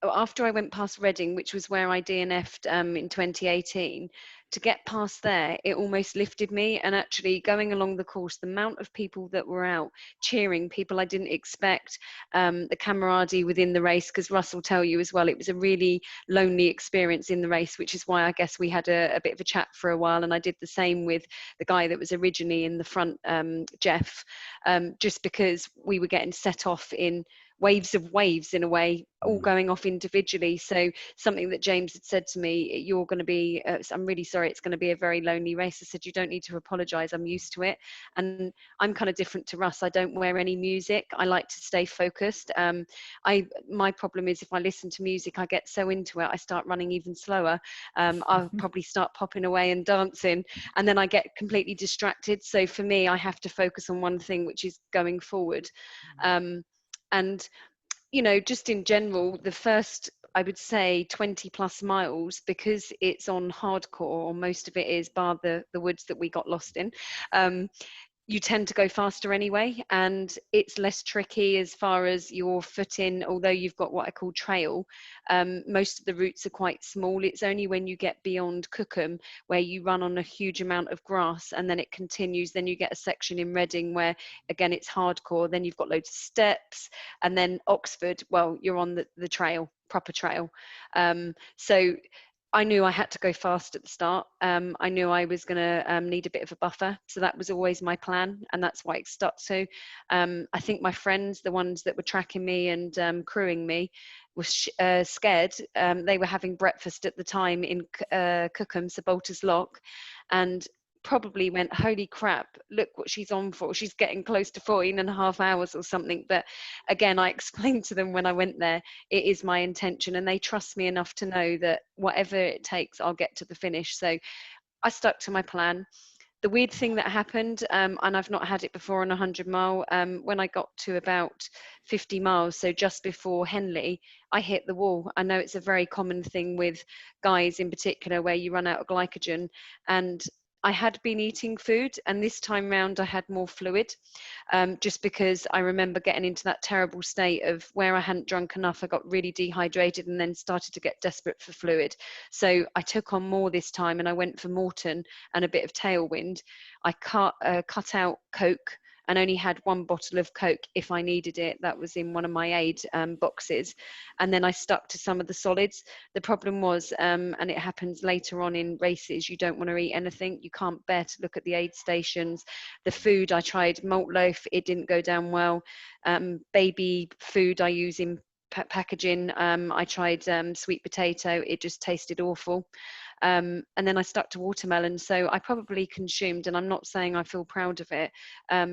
S4: after I went past Reading, which was where I DNF'd in 2018, to get past there, it almost lifted me. And actually going along the course, the amount of people that were out cheering, people I didn't expect, the camaraderie within the race, because Russ will tell you as well, it was a really lonely experience in the race, which is why I guess we had a bit of a chat for a while. And I did the same with the guy that was originally in the front, Jeff, just because we were getting set off in waves in a way, all going off individually. So something that James had said to me, you're going to be, I'm really sorry, it's going to be a very lonely race. I said, you don't need to apologize, I'm used to it. And I'm kind of different to Russ. I don't wear any music. I like to stay focused. My problem is if I listen to music, I get so into it, I start running even slower. I'll probably start popping away and dancing, and then I get completely distracted. So for me, I have to focus on one thing, which is going forward. And, you know, just in general, the first, I would say 20 plus miles, because it's on hardcore, or most of it is, bar the woods that we got lost in, you tend to go faster anyway, and it's less tricky as far as your footing, although you've got what I call trail. Most of the routes are quite small. It's only when you get beyond Cookham where you run on a huge amount of grass, and then it continues. Then you get a section in Reading where, again, it's hardcore. Then you've got loads of steps, and then Oxford, well, you're on the trail, proper trail. So I knew I had to go fast at the start. I knew I was going to need a bit of a buffer. So that was always my plan, and that's why it stuck to. I think my friends, the ones that were tracking me and crewing me, were scared. They were having breakfast at the time in Cookham, so Bolter's Lock, and probably went, holy crap, look what she's on for. She's getting close to 14.5 hours or something. But again, I explained to them when I went there, it is my intention, and they trust me enough to know that whatever it takes, I'll get to the finish. So I stuck to my plan. The weird thing that happened, and I've not had it before on 100 mile, when I got to about 50 miles, so just before Henley, I hit the wall. I know it's a very common thing with guys in particular, where you run out of glycogen, and I had been eating food, and this time round I had more fluid, just because I remember getting into that terrible state of where I hadn't drunk enough. I got really dehydrated and then started to get desperate for fluid. So I took on more this time, and I went for Morton and a bit of Tailwind. I cut out Coke and only had 1 bottle of Coke if I needed it. That was in one of my aid boxes. And then I stuck to some of the solids. The problem was, and it happens later on in races, you don't want to eat anything. You can't bear to look at the aid stations. The food, I tried malt loaf, it didn't go down well. Baby food I use in packaging, I tried sweet potato, it just tasted awful. And then I stuck to watermelon. So I probably consumed, and I'm not saying I feel proud of it,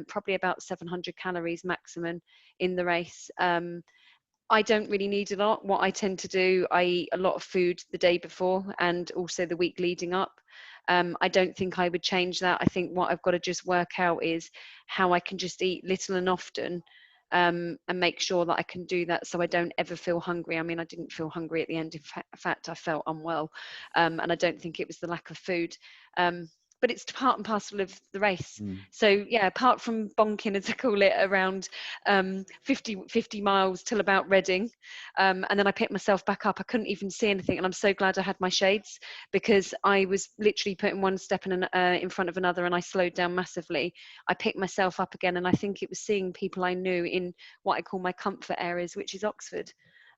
S4: probably about 700 calories maximum in the race. I don't really need a lot. What I tend to do, I eat a lot of food the day before and also the week leading up. I don't think I would change that. I think what I've got to just work out is how I can just eat little and often, and make sure that I can do that so I don't ever feel hungry. I mean, I didn't feel hungry at the end. In fact, I felt unwell, and I don't think it was the lack of food. But it's part and parcel of the race. So yeah, apart from bonking, as I call it, around 50 miles till about Reading, and then I picked myself back up. I couldn't even see anything, and I'm so glad I had my shades, because I was literally putting one step in front of another, and I slowed down massively. I picked myself up again, and I think it was seeing people I knew in what I call my comfort areas, which is Oxford.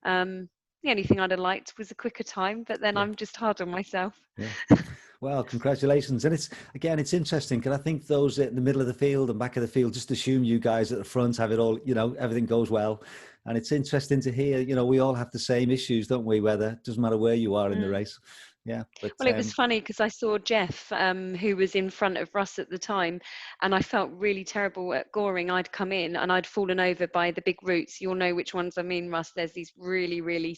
S4: The only thing I'd have liked was a quicker time, but then I'm just hard on myself.
S1: Yeah. Well, congratulations. And it's interesting, because I think those in the middle of the field and back of the field just assume you guys at the front have it all, everything goes well. And it's interesting to hear, we all have the same issues, don't we? Whether, doesn't matter where you are in the race. Yeah. But,
S4: well, it was funny because I saw Jeff, who was in front of Russ at the time, and I felt really terrible at Goring. I'd come in and I'd fallen over by the big roots. You'll know which ones I mean, Russ. There's these really, really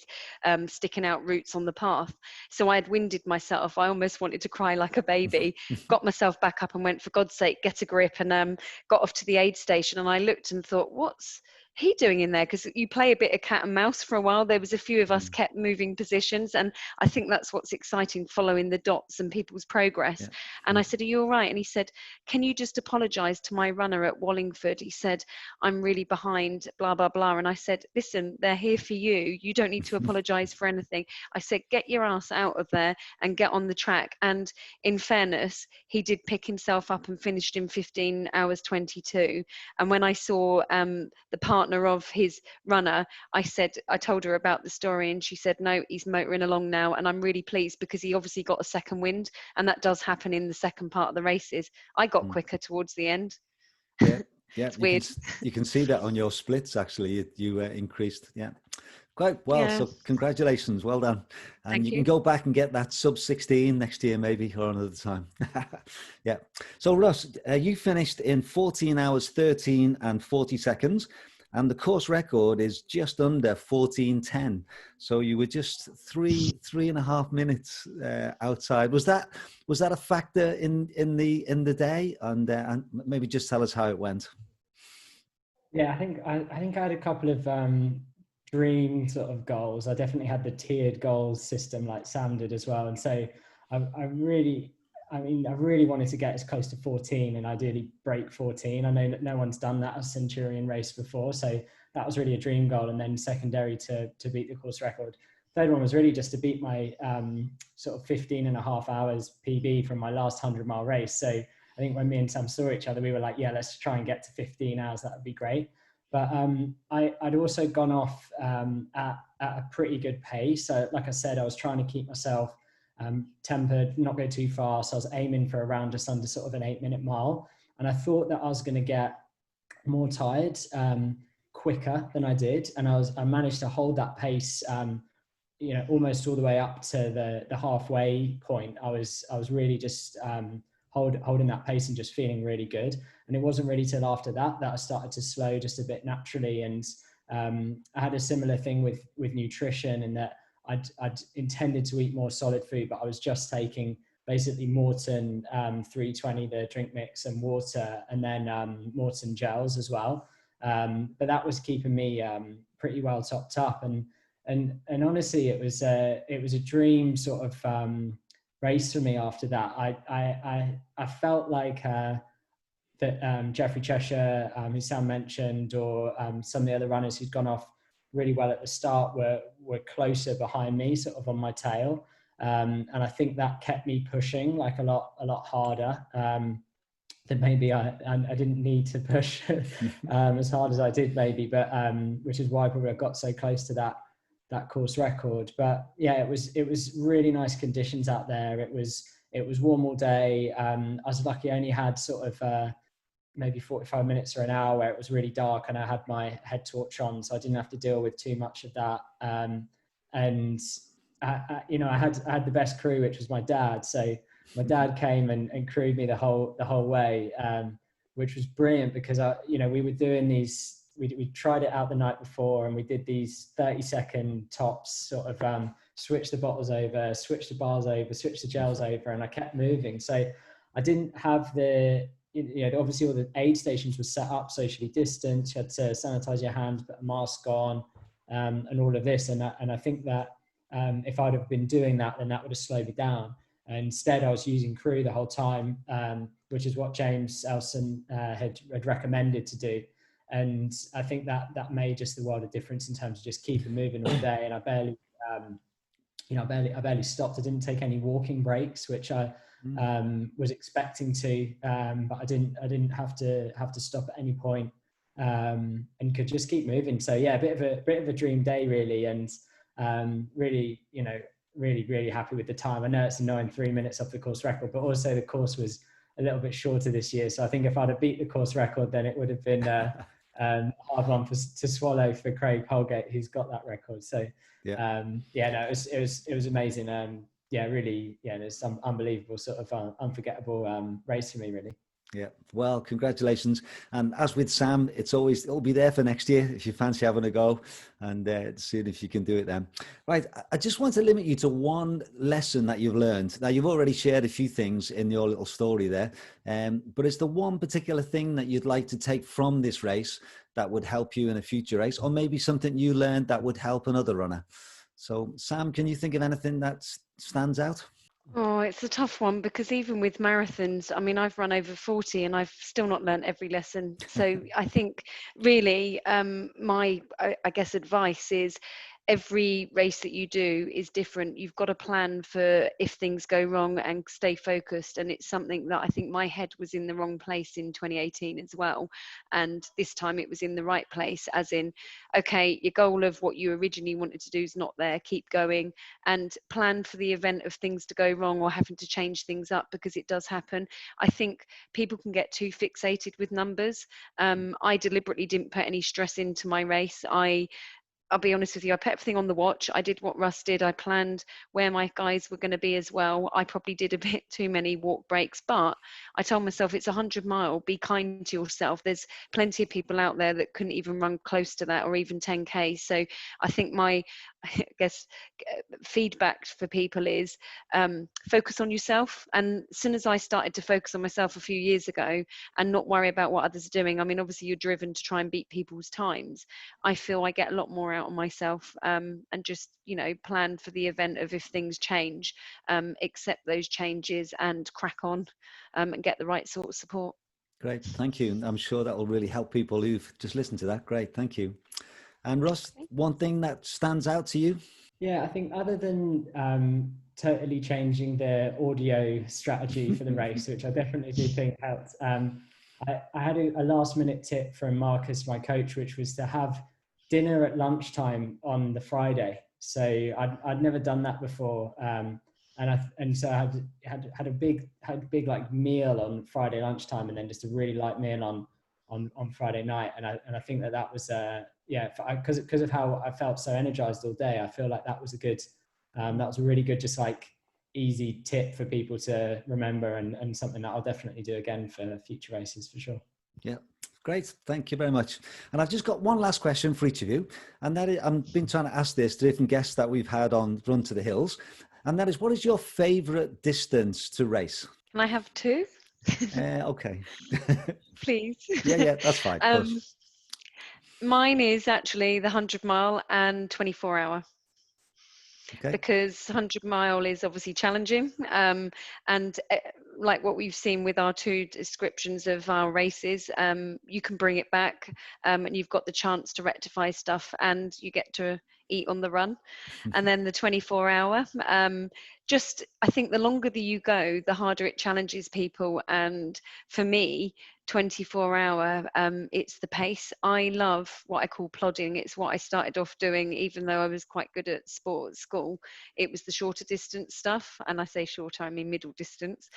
S4: sticking out roots on the path. So I had winded myself. I almost wanted to cry like a baby. Got myself back up and went, for God's sake, get a grip, and got off to the aid station. And I looked and thought, what's he doing in there? Because you play a bit of cat and mouse for a while. There was a few of us kept moving positions, and I think that's what's exciting, following the dots and people's progress. And I said, are you all right? And he said, can you just apologize to my runner at Wallingford? He said, I'm really behind, blah blah blah. And I said, listen, they're here for you don't need to apologize for anything. I said, get your ass out of there and get on the track. And in fairness, he did pick himself up and finished in 15 hours 22. And when I saw the partner of his runner, I told her about the story, and she said, no, he's motoring along now. And I'm really pleased, because he obviously got a second wind, and that does happen in the second part of the races. I got quicker towards the end.
S1: Yeah.
S4: It's weird.
S1: You can see that on your splits, actually. You increased. Yeah. Quite well.
S4: Yeah.
S1: So congratulations. Well done. And
S4: Thank
S1: you
S4: you.
S1: can go back and get that sub 16 next year, maybe, or another time. Yeah. So Russ, you finished in 14 hours, 13 and 40 seconds. And the course record is just under 14:10. So you were just three and a half minutes outside. Was that a factor in the day? And maybe just tell us how it went.
S5: Yeah, I think I had a couple of dream sort of goals. I definitely had the tiered goals system like Sam did as well. And so I really wanted to get as close to 14 and ideally break 14. I know that no one's done that at Centurion Race before, so that was really a dream goal. And then secondary to beat the course record. Third one was really just to beat my sort of 15 and a half hours PB from my last 100-mile race. So I think when me and Sam saw each other, we were like, yeah, let's try and get to 15 hours. That would be great. But I'd also gone off at a pretty good pace. So like I said, I was trying to keep myself tempered, not go too fast. So I was aiming for around just under sort of an 8-minute mile. And I thought that I was going to get more tired quicker than I did. And I managed to hold that pace, almost all the way up to the halfway point. I was really just holding that pace and just feeling really good. And it wasn't really till after that I started to slow just a bit naturally. And I had a similar thing with nutrition, in that I'd intended to eat more solid food, but I was just taking basically Morton 320, the drink mix, and water, and then Morton gels as well. But that was keeping me pretty well topped up. And honestly, it was a dream sort of race for me after that. I felt like that Geoffrey Cheshire, who Sam mentioned, or some of the other runners who'd gone off really well at the start were closer behind me, sort of on my tail. And I think that kept me pushing like a lot harder than maybe I didn't need to push as hard as I did maybe, but which is why probably I got so close to that course record. But yeah, it was really nice conditions out there. It was warm all day. I was lucky I only had sort of maybe 45 minutes or an hour where it was really dark and I had my head torch on, so I didn't have to deal with too much of that. And I had the best crew, which was my dad. So my dad came and crewed me the whole way, which was brilliant, because we were doing these. We tried it out the night before, and we did these 30-second tops, sort of switch the bottles over, switch the bars over, switch the gels over, and I kept moving. So I didn't have the obviously all the aid stations were set up socially distanced. You had to sanitize your hands, put a mask on, and all of this. And I think that if I'd have been doing that, then that would have slowed me down. And instead, I was using crew the whole time, which is what James Elson had recommended to do. And I think that made just the world of difference in terms of just keeping moving all day. And I barely stopped. I didn't take any walking breaks, which I was expecting to, but I didn't have to stop at any point, and could just keep moving. So yeah, a bit of a dream day really, and really, really happy with the time. I know it's annoying, 3 minutes off the course record, but also the course was a little bit shorter this year. So I think if I'd have beat the course record, then it would have been a hard one to swallow for Craig Holgate, who's got that record. So it was amazing. Really, there's some unbelievable sort of unforgettable race for me, really.
S1: Yeah, well, congratulations. And as with Sam, it'll be there for next year if you fancy having a go, and seeing if you can do it then. Right, I just want to limit you to one lesson that you've learned. Now, you've already shared a few things in your little story there, but is there one particular thing that you'd like to take from this race that would help you in a future race, or maybe something you learned that would help another runner? So, Sam, can you think of anything that stands out?
S4: Oh, it's a tough one, because even with marathons, I mean, I've run over 40 and I've still not learned every lesson. So I think really my advice is every race that you do is different. You've got to plan for if things go wrong and stay focused. And it's something that I think my head was in the wrong place in 2018 as well. And this time it was in the right place, as in, okay, your goal of what you originally wanted to do is not there, keep going, and plan for the event of things to go wrong or having to change things up, because it does happen. I think people can get too fixated with numbers. I deliberately didn't put any stress into my race. I'll be honest with you, I put everything on the watch. I did what Russ did. I planned where my guys were going to be as well. I probably did a bit too many walk breaks, but I told myself it's 100 mile. Be kind to yourself. There's plenty of people out there that couldn't even run close to that, or even 10K. So I think my, feedback for people is focus on yourself. And as soon as I started to focus on myself a few years ago and not worry about what others are doing, I mean, obviously you're driven to try and beat people's times. I feel I get a lot more out of myself, and just, plan for the event of if things change, accept those changes and crack on, and get the right sort of support.
S1: Great, thank you. I'm sure that will really help people who've just listened to that. Great, thank you. And Russ, one thing that stands out to you?
S5: Yeah, I think other than totally changing the audio strategy for the race, which I definitely do think helped, I had a last minute tip from Marcus, my coach, which was to have dinner at lunchtime on the Friday. So I'd never done that before, so I had a big like meal on Friday lunchtime, and then just a really light meal on Friday night. And I think that was because of how I felt so energized all day. I feel like that was a really good, just like easy tip for people to remember, and something that I'll definitely do again for future races for sure.
S1: Yeah, great. Thank you very much. And I've just got one last question for each of you. And that is, I've been trying to ask this to different guests that we've had on Run to the Hills. And that is, what is your favorite distance to race?
S4: Can I have two?
S1: Okay.
S4: Please.
S1: Yeah, that's fine.
S4: Mine is actually the 100 mile and 24 hour.
S1: Okay.
S4: Because 100 mile is obviously challenging, and like what we've seen with our two descriptions of our races, you can bring it back, and you've got the chance to rectify stuff, and you get to eat on the run. And then the 24 hour, I think the longer that you go, the harder it challenges people. And for me, 24 hour, it's the pace. I love what I call plodding. It's what I started off doing, even though I was quite good at sport at school. It was the shorter distance stuff. And I say shorter, I mean middle distance.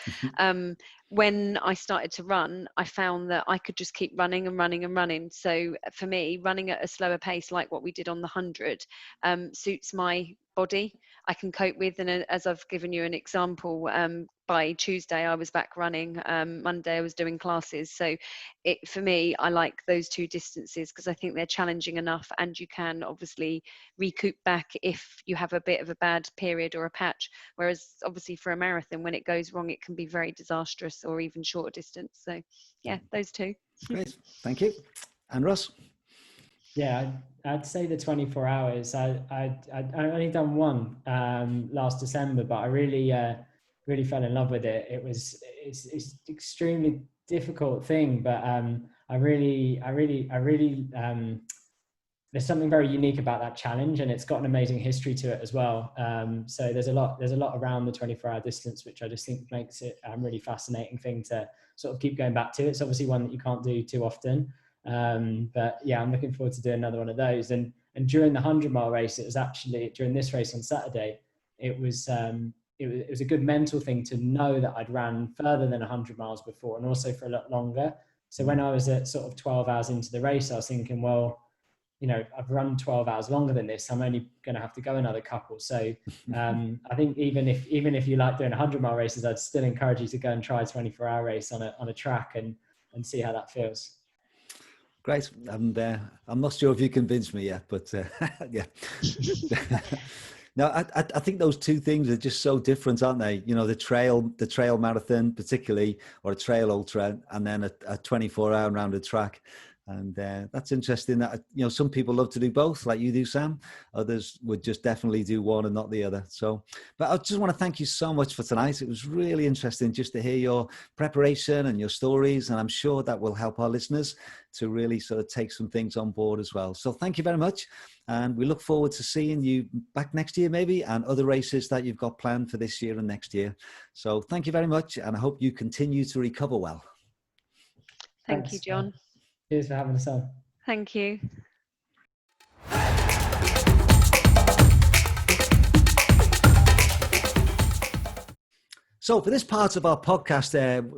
S4: When I started to run, I found that I could just keep running and running and running. So for me, running at a slower pace, like what we did on the 100, suits my body. I can cope with, and as I've given you an example, by Tuesday I was back running. Monday I was doing classes. So for me, I like those two distances because I think they're challenging enough, and you can obviously recoup back if you have a bit of a bad period or a patch. Whereas obviously for a marathon, when it goes wrong, it can be very disastrous, or even shorter distance. So yeah, those two.
S1: Great, thank you. And Russ?
S5: Yeah, I'd say the 24 hours. I only done one last December, but I really fell in love with it. It's extremely difficult thing, but I really there's something very unique about that challenge, and it's got an amazing history to it as well. So there's a lot around the 24-hour distance, which I just think makes it a really fascinating thing to sort of keep going back to. It's obviously one that you can't do too often. But yeah, I'm looking forward to doing another one of those. And during the 100-mile race, it was actually during this race on Saturday, it was a good mental thing to know that I'd ran further than 100 miles before, and also for a lot longer. So when I was at sort of 12 hours into the race, I was thinking, well, you know, I've run 12 hours longer than this. I'm only going to have to go another couple. So I think even if you like doing 100-mile races, I'd still encourage you to go and try a 24-hour race on a track and see how that feels.
S1: Great. And I'm not sure if you convinced me yet, but yeah. No, I think those two things are just so different, aren't they? You know, the trail marathon, particularly, or a trail ultra, and then a 24-hour rounded track. And that's interesting that, you know, some people love to do both, like you do, Sam. Others would just definitely do one and not the other. So, but I just want to thank you so much for tonight. It was really interesting just to hear your preparation and your stories. And I'm sure that will help our listeners to really sort of take some things on board as well. So thank you very much. And we look forward to seeing you back next year, maybe, and other races that you've got planned for this year and next year. So thank you very much. And I hope you continue to recover well.
S4: Thank you, John.
S5: Cheers for having us on.
S4: Thank you.
S1: So for this part of our podcast,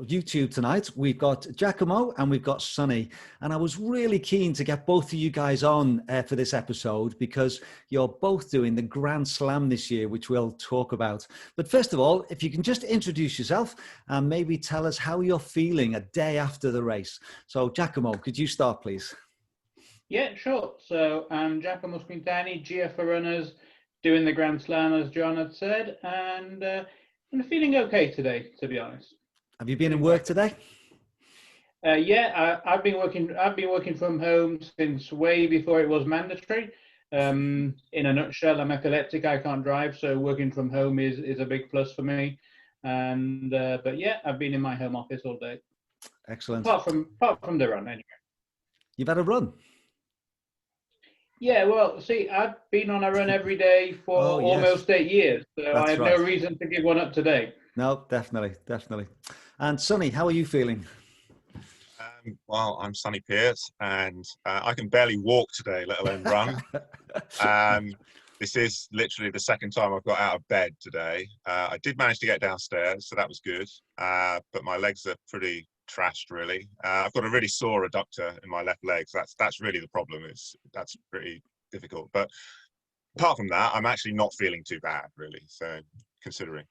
S1: YouTube tonight, we've got Giacomo and we've got Sonny. And I was really keen to get both of you guys on for this episode because you're both doing the Grand Slam this year, which we'll talk about. But first of all, if you can just introduce yourself and maybe tell us how you're feeling a day after the race. So Giacomo, could you start, please?
S6: Yeah, sure. So I'm Giacomo Squintani, GF for Runners, doing the Grand Slam, as John had said. And I'm feeling okay today, to be honest. Have
S1: you been in work today?
S6: Yeah, I've been working from home since way before it was mandatory. In a nutshell, I'm epileptic. I can't drive, so working from home is a big plus for me. And but yeah, I've been in my home office all day.
S1: Excellent.
S6: Apart from the run, anyway.
S1: You've had a run?
S6: Yeah, well, see, I've been on a run every day for almost 8 years, so I have no reason to give one up today.
S1: No, definitely. And Sonny, how are you feeling?
S7: Well, I'm Sonny Peart, and I can barely walk today, let alone run. This is literally the second time I've got out of bed today. I did manage to get downstairs, so that was good, but my legs are pretty trashed, really. I've got a really sore adductor in my left leg, so that's really the problem. That's pretty difficult, but apart from that, I'm actually not feeling too bad, really, so considering.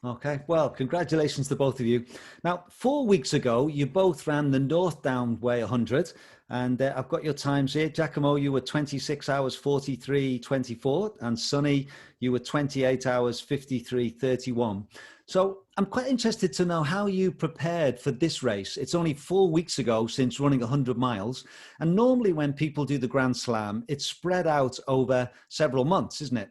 S1: Okay, well, congratulations to both of you. Now, 4 weeks ago, you both ran the North Down Way 100, and I've got your times here. Giacomo, you were 26 hours 43:24, and Sonny, you were 28 hours 53:31. So I'm quite interested to know how you prepared for this race. It's only 4 weeks ago since running 100 miles. And normally when people do the Grand Slam, it's spread out over several months, isn't it?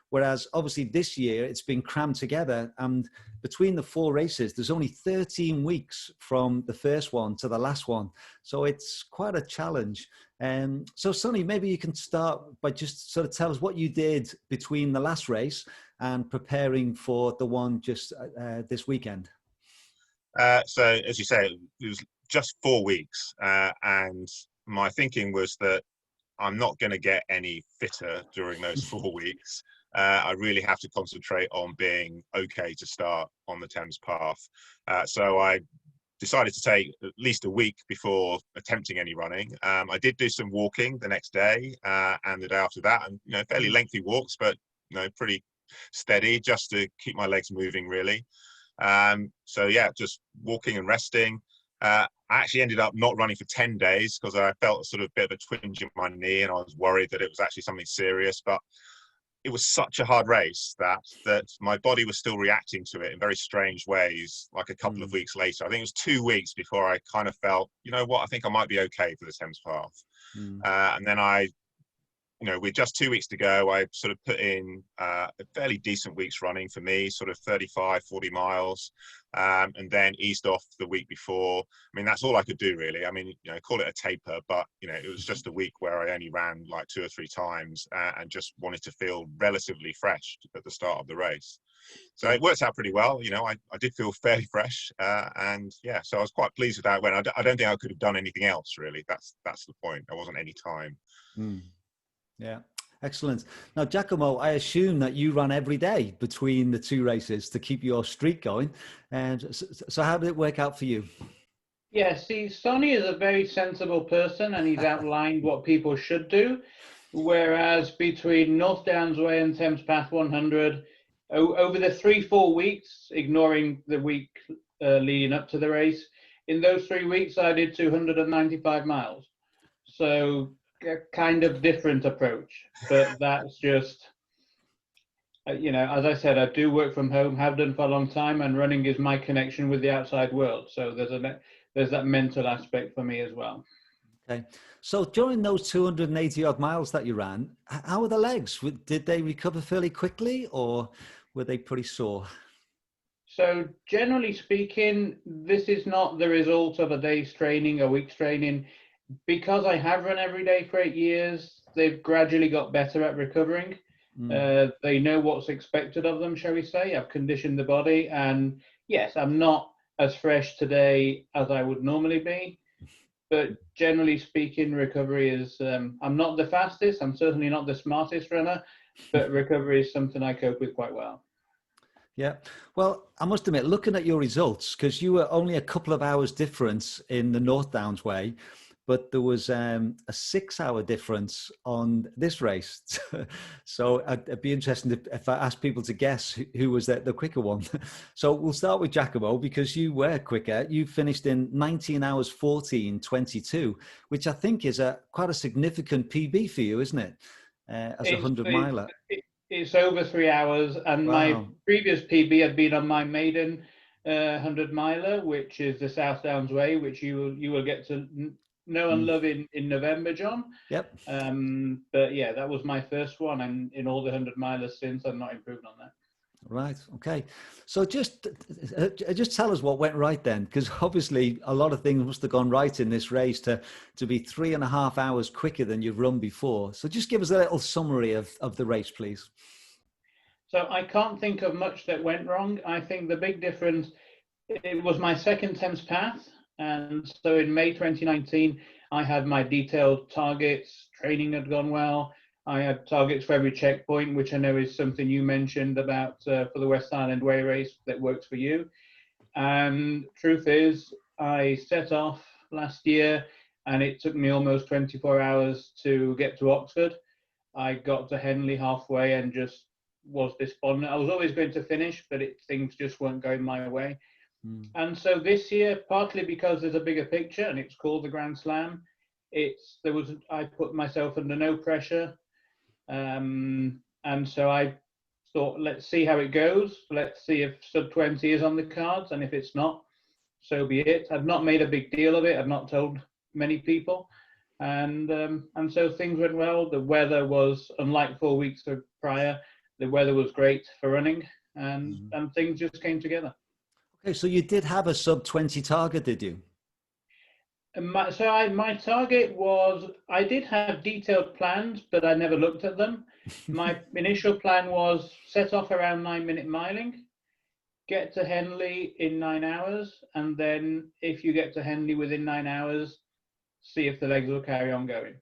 S1: Whereas obviously this year it's been crammed together, and between the 4 races, there's only 13 weeks from the first one to the last one. So it's quite a challenge. So Sonny, maybe you can start by just sort of tell us what you did between the last race and preparing for the one just this weekend.
S7: So as you say, it was just 4 weeks, and my thinking was that I'm not going to get any fitter during those 4 weeks. I really have to concentrate on being okay to start on the Thames Path. So I decided to take at least a week before attempting any running. I did do some walking the next day and the day after that, and fairly lengthy walks, but pretty steady, just to keep my legs moving, really. So yeah, just walking and resting. I actually ended up not running for 10 days because I felt a sort of bit of a twinge in my knee, and I was worried that it was actually something serious. But it was such a hard race that my body was still reacting to it in very strange ways. Like a couple of weeks later, I think it was 2 weeks before I kind of felt, you know what, I think I might be okay for the Thames Path. And then with just 2 weeks to go, I sort of put in a fairly decent week's running for me, sort of 35, 40 miles, and then eased off the week before. I mean, that's all I could do, really. I mean, call it a taper, but, it was just a week where I only ran like 2 or 3 times and just wanted to feel relatively fresh at the start of the race. So it worked out pretty well. I did feel fairly fresh, and yeah, so I was quite pleased with how it went. I don't think I could have done anything else, really. That's the point. There wasn't any time.
S1: Yeah, excellent. Now, Giacomo, I assume that you run every day between the 2 races to keep your streak going. And so how did it work out for you?
S6: Yeah, see, Sonny is a very sensible person, and he's outlined what people should do. Whereas between North Downs Way and Thames Path 100, over the 3-4 weeks, ignoring the week leading up to the race, in those 3 weeks, I did 295 miles. So a kind of different approach, but that's just, as I said, I do work from home, have done for a long time, and running is my connection with the outside world. So there's that mental aspect for me as well.
S1: Okay. So during those 280 odd miles that you ran, how were the legs? Did they recover fairly quickly, or were they pretty sore?
S6: So generally speaking, this is not the result of a day's training, a week's training. Because I have run every day for 8 years, they've gradually got better at recovering. They know what's expected of them, shall we say. I've conditioned the body, and yes, I'm not as fresh today as I would normally be. But generally speaking, recovery is, I'm not the fastest, I'm certainly not the smartest runner, but recovery is something I cope with quite well.
S1: Yeah. Well, I must admit, looking at your results, because you were only a couple of hours difference in the North Downs Way, but there was a 6-hour difference on this race. So it'd be interesting if I asked people to guess who was the quicker one. So we'll start with Giacomo, because you were quicker. You finished in 19 hours 14:22, which I think is quite a significant PB for you, isn't it? As a 100-miler.
S6: It's over 3 hours, and my previous PB had been on my maiden 100-miler, which is the South Downs Way, which you will get to know and love in November, John.
S1: Yep.
S6: But yeah, that was my first one, and in all the 100-milers since, I've not improved on that.
S1: Right. Okay. So just tell us what went right then, because obviously a lot of things must have gone right in this race to be 3.5 hours quicker than you've run before. So just give us a little summary of the race, please.
S6: So I can't think of much that went wrong. I think the big difference, it was my second Thames Path. And so in May 2019, I had my detailed targets, training had gone well. I had targets for every checkpoint, which I know is something you mentioned about for the West Island Way race that works for you. And truth is, I set off last year, and it took me almost 24 hours to get to Oxford. I got to Henley halfway and just was despondent. I was always going to finish, but things just weren't going my way. And so this year, partly because there's a bigger picture and it's called the Grand Slam, I put myself under no pressure. And so I thought, let's see how it goes. Let's see if sub 20 is on the cards, and if it's not, so be it. I've not made a big deal of it. I've not told many people. And so things went well. The weather was, unlike 4 weeks prior, the weather was great for running, and things just came together.
S1: Okay, so you did have a sub 20 target, did you?
S6: My target was, I did have detailed plans, but I never looked at them. My initial plan was set off around 9-minute miling, get to Henley in 9 hours, and then if you get to Henley within 9 hours, see if the legs will carry on going.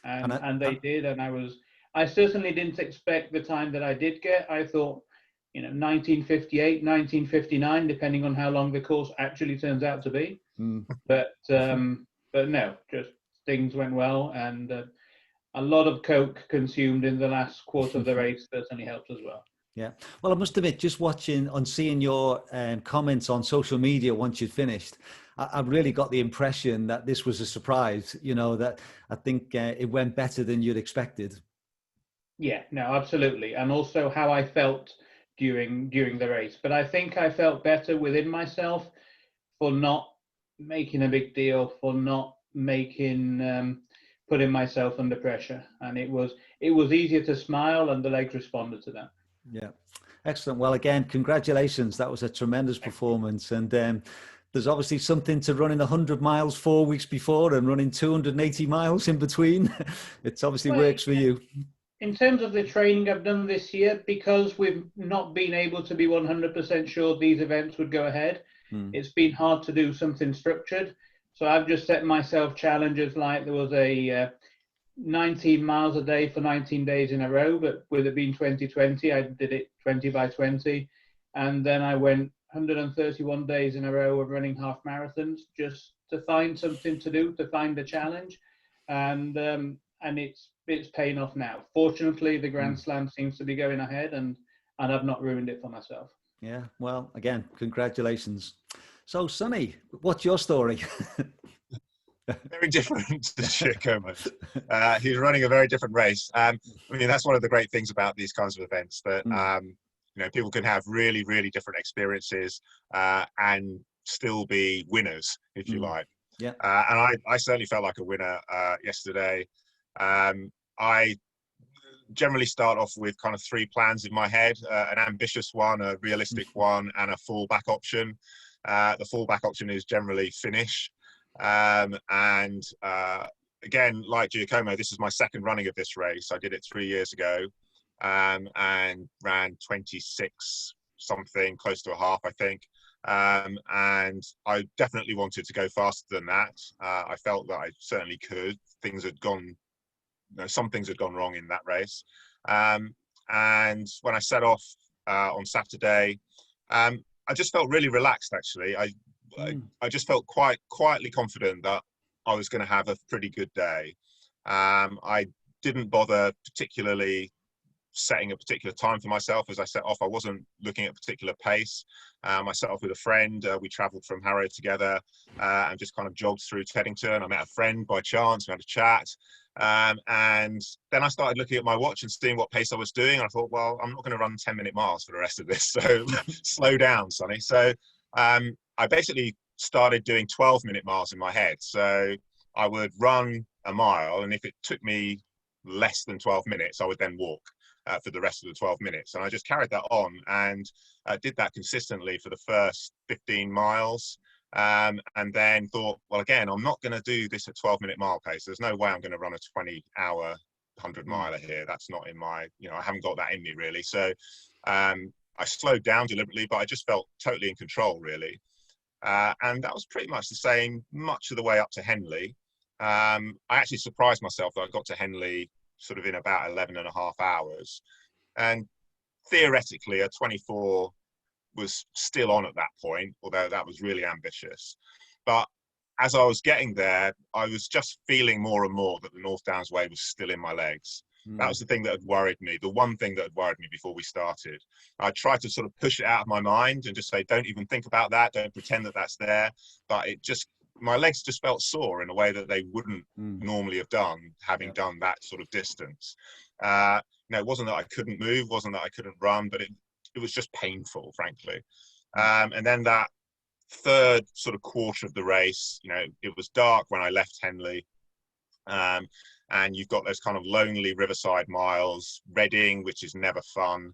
S6: And they did, and I certainly didn't expect the time that I did get. I thought, 1958, 1959, depending on how long the course actually turns out to be. But no, just things went well, and a lot of Coke consumed in the last quarter of the race certainly helped as well.
S1: Yeah. Well, I must admit, just watching and seeing your comments on social media once you'd finished, I really got the impression that this was a surprise, you know, that I think it went better than you'd expected.
S6: Yeah, no, absolutely. And also how I felt during the race. But I think I felt better within myself for not making a big deal, for not making putting myself under pressure. And it was easier to smile, and the legs responded to that.
S1: Yeah. Excellent. Well, again, congratulations. That was a tremendous performance. And there's obviously something to running 100 miles 4 weeks before and running 280 miles in between. It obviously works for you.
S6: In terms of the training I've done this year, because we've not been able to be 100% sure these events would go ahead, it's been hard to do something structured. So I've just set myself challenges, like there was a 19 miles a day for 19 days in a row, but with it being 2020, I did it 20 by 20. And then I went 131 days in a row of running half marathons just to find something to do, to find a challenge. And it's paying off now. Fortunately, the Grand Slam seems to be going ahead, and I've not ruined it for myself.
S1: Yeah, well, again, congratulations. So, Sonny, what's your story?
S7: Very different to Giacomo. He's running a very different race. I mean, that's one of the great things about these kinds of events, that you know, people can have really, really different experiences and still be winners, if you like.
S1: Yeah.
S7: And I certainly felt like a winner yesterday. I generally start off with kind of 3 plans in my head: an ambitious one, a realistic one, and a fallback option. The fallback option is generally finish. Again, like Giacomo, this is my second running of this race. I did it 3 years ago and ran 26 something, close to a half, I think. And I definitely wanted to go faster than that. I felt that I certainly could. Things had gone, some things had gone wrong in that race. And when I set off on Saturday, I just felt really relaxed, actually. I just felt quite quietly confident that I was going to have a pretty good day. I didn't bother particularly setting a particular time for myself as I set off. I wasn't looking at a particular pace. I set off with a friend. We travelled from Harrow together and just kind of jogged through Teddington. I met a friend by chance. We had a chat. And then I started looking at my watch and seeing what pace I was doing. And I thought, well, I'm not going to run 10-minute miles for the rest of this. So slow down, Sonny. So I basically started doing 12-minute miles in my head. So I would run a mile, and if it took me less than 12 minutes, I would then walk for the rest of the 12 minutes. And I just carried that on and did that consistently for the first 15 miles. And then thought, well, again, I'm not going to do this at 12-minute mile pace. There's no way I'm going to run a 20-hour 100-miler here. That's not in my, you know, I haven't got that in me, really. So I slowed down deliberately, but I just felt totally in control, really. And that was pretty much the same, much of the way up to Henley. I actually surprised myself that I got to Henley sort of in about 11 and a half hours. And theoretically, a 24 was still on at that point, although that was really ambitious. But as I was getting there, I was just feeling more and more that the North Downs Way was still in my legs. That was the thing that had worried me, the one thing that had worried me before we started. I tried to sort of push it out of my mind and just say, don't even think about that, don't pretend that that's there. But it just, my legs just felt sore in a way that they wouldn't normally have done, having done that sort of distance. You know, it wasn't that I couldn't move, wasn't that I couldn't run, but it was just painful, frankly. And then that third sort of quarter of the race, you know, it was dark when I left Henley. And you've got those kind of lonely riverside miles, Reading, which is never fun.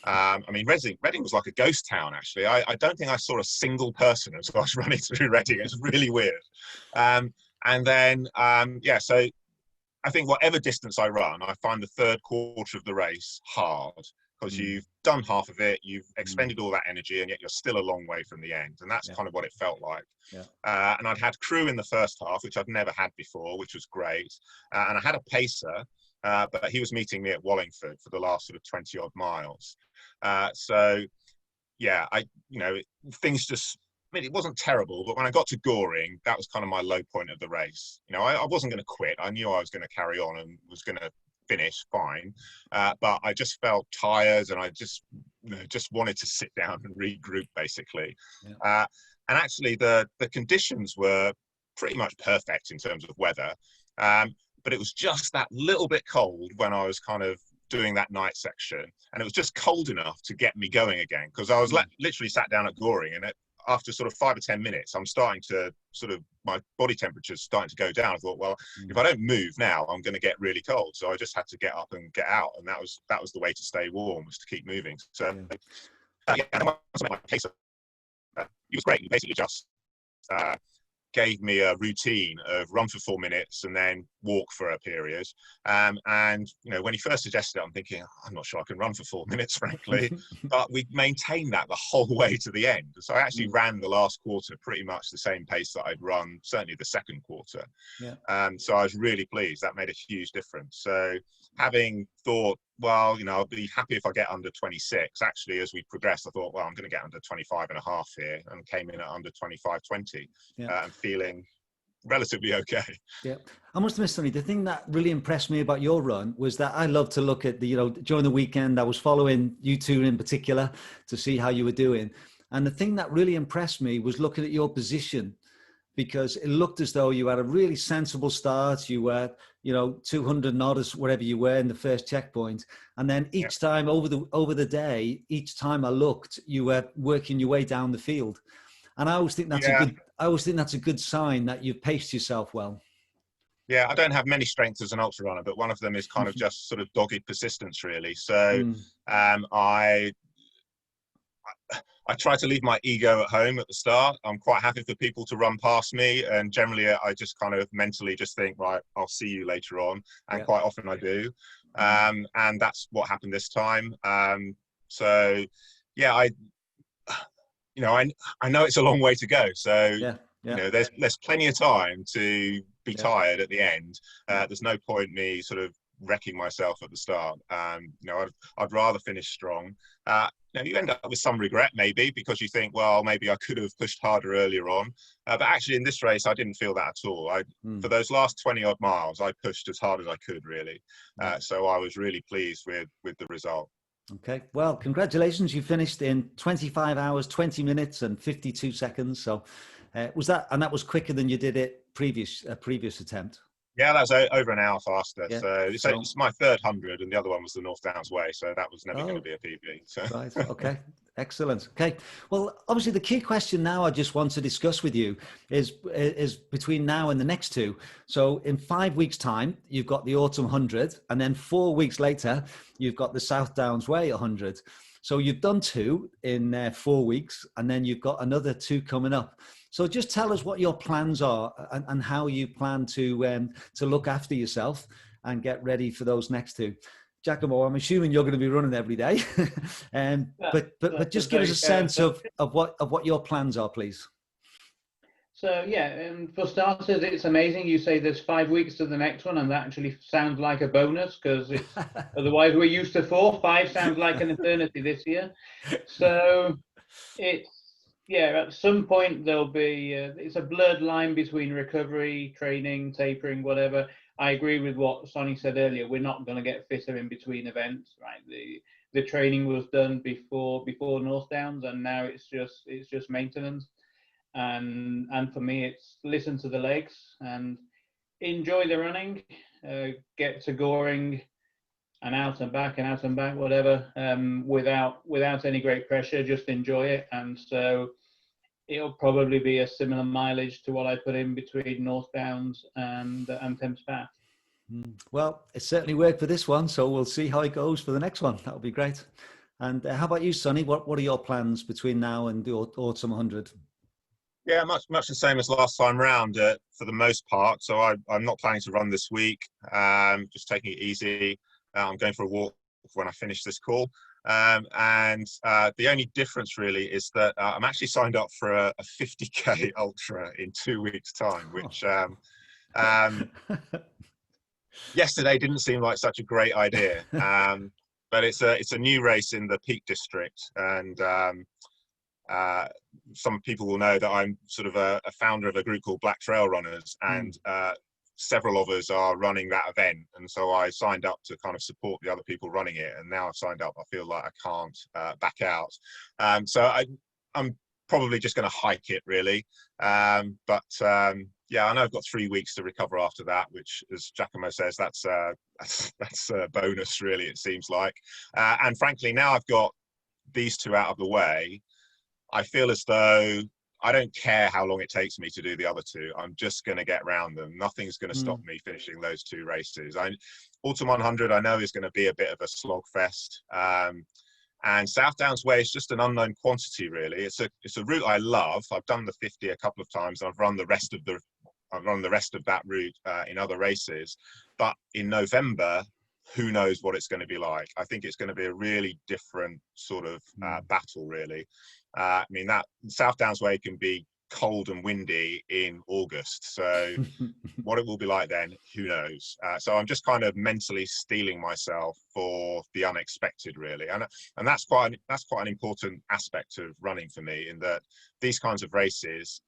S7: I mean, Reading was like a ghost town, actually. I don't think I saw a single person as I was running through Reading. It's really weird. And then, yeah, so I think whatever distance I run, I find the third quarter of the race hard, because you've done half of it, you've expended all that energy, and yet you're still a long way from the end. And that's kind of what it felt like. And I'd had crew in the first half, which I'd never had before, which was great. And I had a pacer, but he was meeting me at Wallingford for the last sort of 20 odd miles. So yeah, things just, I mean, it wasn't terrible, but when I got to Goring, that was kind of my low point of the race. You know, I wasn't going to quit. I knew I was going to carry on and was going to finish fine, but I just felt tired, and I just just wanted to sit down and regroup basically. And actually the conditions were pretty much perfect in terms of weather, but it was just that little bit cold when I was kind of doing that night section, and it was just cold enough to get me going again, because I was literally sat down at Goring, and after sort of 5 or 10 minutes, I'm starting to sort of, my body temperature's starting to go down. I thought, well, if I don't move now, I'm going to get really cold. So I just had to get up and get out, and that was the way to stay warm, was to keep moving. So yeah, my case, he was great. He basically just gave me a routine of run for 4 minutes and then walk for a period. And when he first suggested it, I'm thinking, I'm not sure I can run for 4 minutes, frankly. But we maintained that the whole way to the end. So I actually ran the last quarter pretty much the same pace that I'd run certainly the second quarter. So I was really pleased. That made a huge difference. So having thought, well, I'll be happy if I get under 26. Actually, as we progressed, I thought, well, I'm going to get under 25.5 here, and came in at under 25.20, and feeling relatively okay.
S1: Yeah, I must admit, Sonny, the thing that really impressed me about your run was that I love to look at during the weekend, I was following you two in particular to see how you were doing. And the thing that really impressed me was looking at your position, because it looked as though you had a really sensible start. You were, 200 knots, wherever you were in the first checkpoint. And then each time over the day, each time I looked, you were working your way down the field. And I always think that's a good sign that you've paced yourself well. Yeah,
S7: I don't have many strengths as an ultra runner, but one of them is kind of just sort of dogged persistence, really. So I try to leave my ego at home at the start. I'm quite happy for people to run past me, and generally I just kind of mentally just think, right, I'll see you later on, and quite often I do. And that's what happened this time. So yeah, I know it's a long way to go. So there's plenty of time to be tired at the end. There's no point me sort of wrecking myself at the start. I'd rather finish strong. You end up with some regret maybe, because you think, well, maybe I could have pushed harder earlier on. But actually in this race, I didn't feel that at all. For those last 20 odd miles, I pushed as hard as I could, really. So I was really pleased with the result.
S1: Okay, well, congratulations. You finished in 25 hours, 20 minutes and 52 seconds. So that was quicker than you did it previous attempt?
S7: Yeah, that was over an hour faster. So it's my third 100, and the other one was the North Downs Way. So that was never going to be a PB. So.
S1: Right. Okay. Excellent. Okay. Well, obviously the key question now I just want to discuss with you is between now and the next two. So in 5 weeks' time, you've got the Autumn 100, and then 4 weeks later, you've got the South Downs Way 100. So you've done two in 4 weeks, and then you've got another two coming up. So just tell us what your plans are and how you plan to look after yourself and get ready for those next two. Giacomo, I'm assuming you're going to be running every day, but just give us a sense of what your plans are, please.
S6: So yeah, and for starters, it's amazing. You say there's 5 weeks to the next one, and that actually sounds like a bonus, because otherwise we're used to 4. 5 sounds like an eternity this year. So at some point there'll be it's a blurred line between recovery, training, tapering, whatever. I agree with what Sonny said earlier. We're not going to get fitter in between events, right? The training was done before North Downs, and now it's just maintenance. And for me, it's listen to the legs and enjoy the running. Get to Goring and out and back, whatever, without any great pressure. Just enjoy it. And so it'll probably be a similar mileage to what I put in between North Downs and Thames Path.
S1: Well, it certainly worked for this one, so we'll see how it goes for the next one. That'll be great. And how about you, Sonny? What are your plans between now and the Autumn 100?
S7: Yeah, much the same as last time round for the most part. So I'm not planning to run this week. Just taking it easy. I'm going for a walk when I finish this call. And the only difference really is that I'm actually signed up for a 50k ultra in 2 weeks' time, which yesterday didn't seem like such a great idea. But it's a new race in the Peak District, and some people will know that I'm sort of a founder of a group called Black Trail Runners, and several of us are running that event, and so I signed up to kind of support the other people running it, and now I've signed up, I feel like I can't back out. So I'm probably just going to hike it, really. Yeah, I know I've got 3 weeks to recover after that, which, as Giacomo says, that's a bonus, really, it seems like. And frankly, now I've got these two out of the way, I feel as though I don't care how long it takes me to do the other two. I'm just going to get round them. Nothing's going to stop me finishing those two races. Autumn 100, I know, is going to be a bit of a slog fest. And South Downs Way is just an unknown quantity, really. It's a route I love. I've done the 50 a couple of times, and I've run the rest of that route in other races. But in November, who knows what it's going to be like? I think it's going to be a really different sort of battle, really. I mean, that South Downs Way can be cold and windy in August, so what it will be like then, who knows? So I'm just kind of mentally steeling myself for the unexpected, really, and that's quite an important aspect of running for me, in that these kinds of races,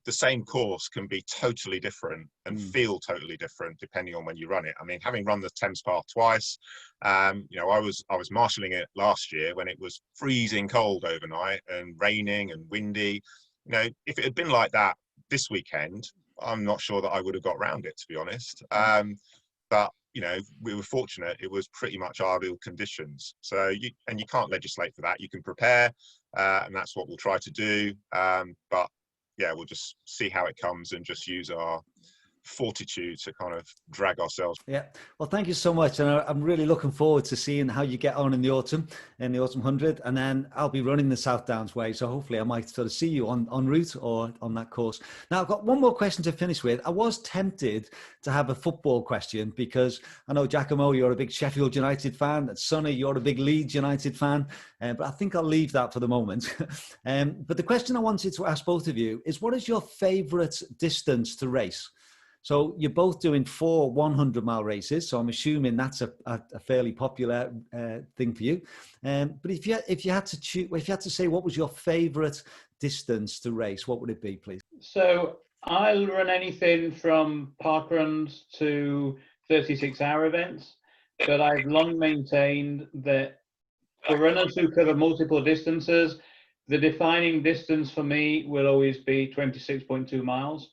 S7: the same course can be totally different and feel totally different depending on when you run it. I mean, having run the Thames Path twice, you know, I was marshalling it last year when it was freezing cold overnight and raining and windy. You know, if it had been like that this weekend, I'm not sure that I would have got round it, to be honest. But you know, we were fortunate; it was pretty much ideal conditions. So you can't legislate for that. You can prepare, and that's what we'll try to do. But yeah, we'll just see how it comes and just use our fortitude to kind of drag ourselves.
S1: Yeah, well, thank you so much, and I'm really looking forward to seeing how you get on in the autumn 100, and then I'll be running the South Downs Way, so hopefully I might sort of see you en route or on that course. Now, I've got one more question to finish with. I was tempted to have a football question, because I know, Giacomo, you're a big Sheffield United fan, and Sonny, you're a big Leeds United fan, but I think I'll leave that for the moment. But the question I wanted to ask both of you is, what is your favourite distance to race? So you're both doing 4 100-mile races, so I'm assuming that's a fairly popular thing for you. But if you had to choose, if you had to say what was your favourite distance to race, what would it be, please?
S6: So I'll run anything from park runs to 36-hour events, but I've long maintained that for runners who cover multiple distances, the defining distance for me will always be 26.2 miles.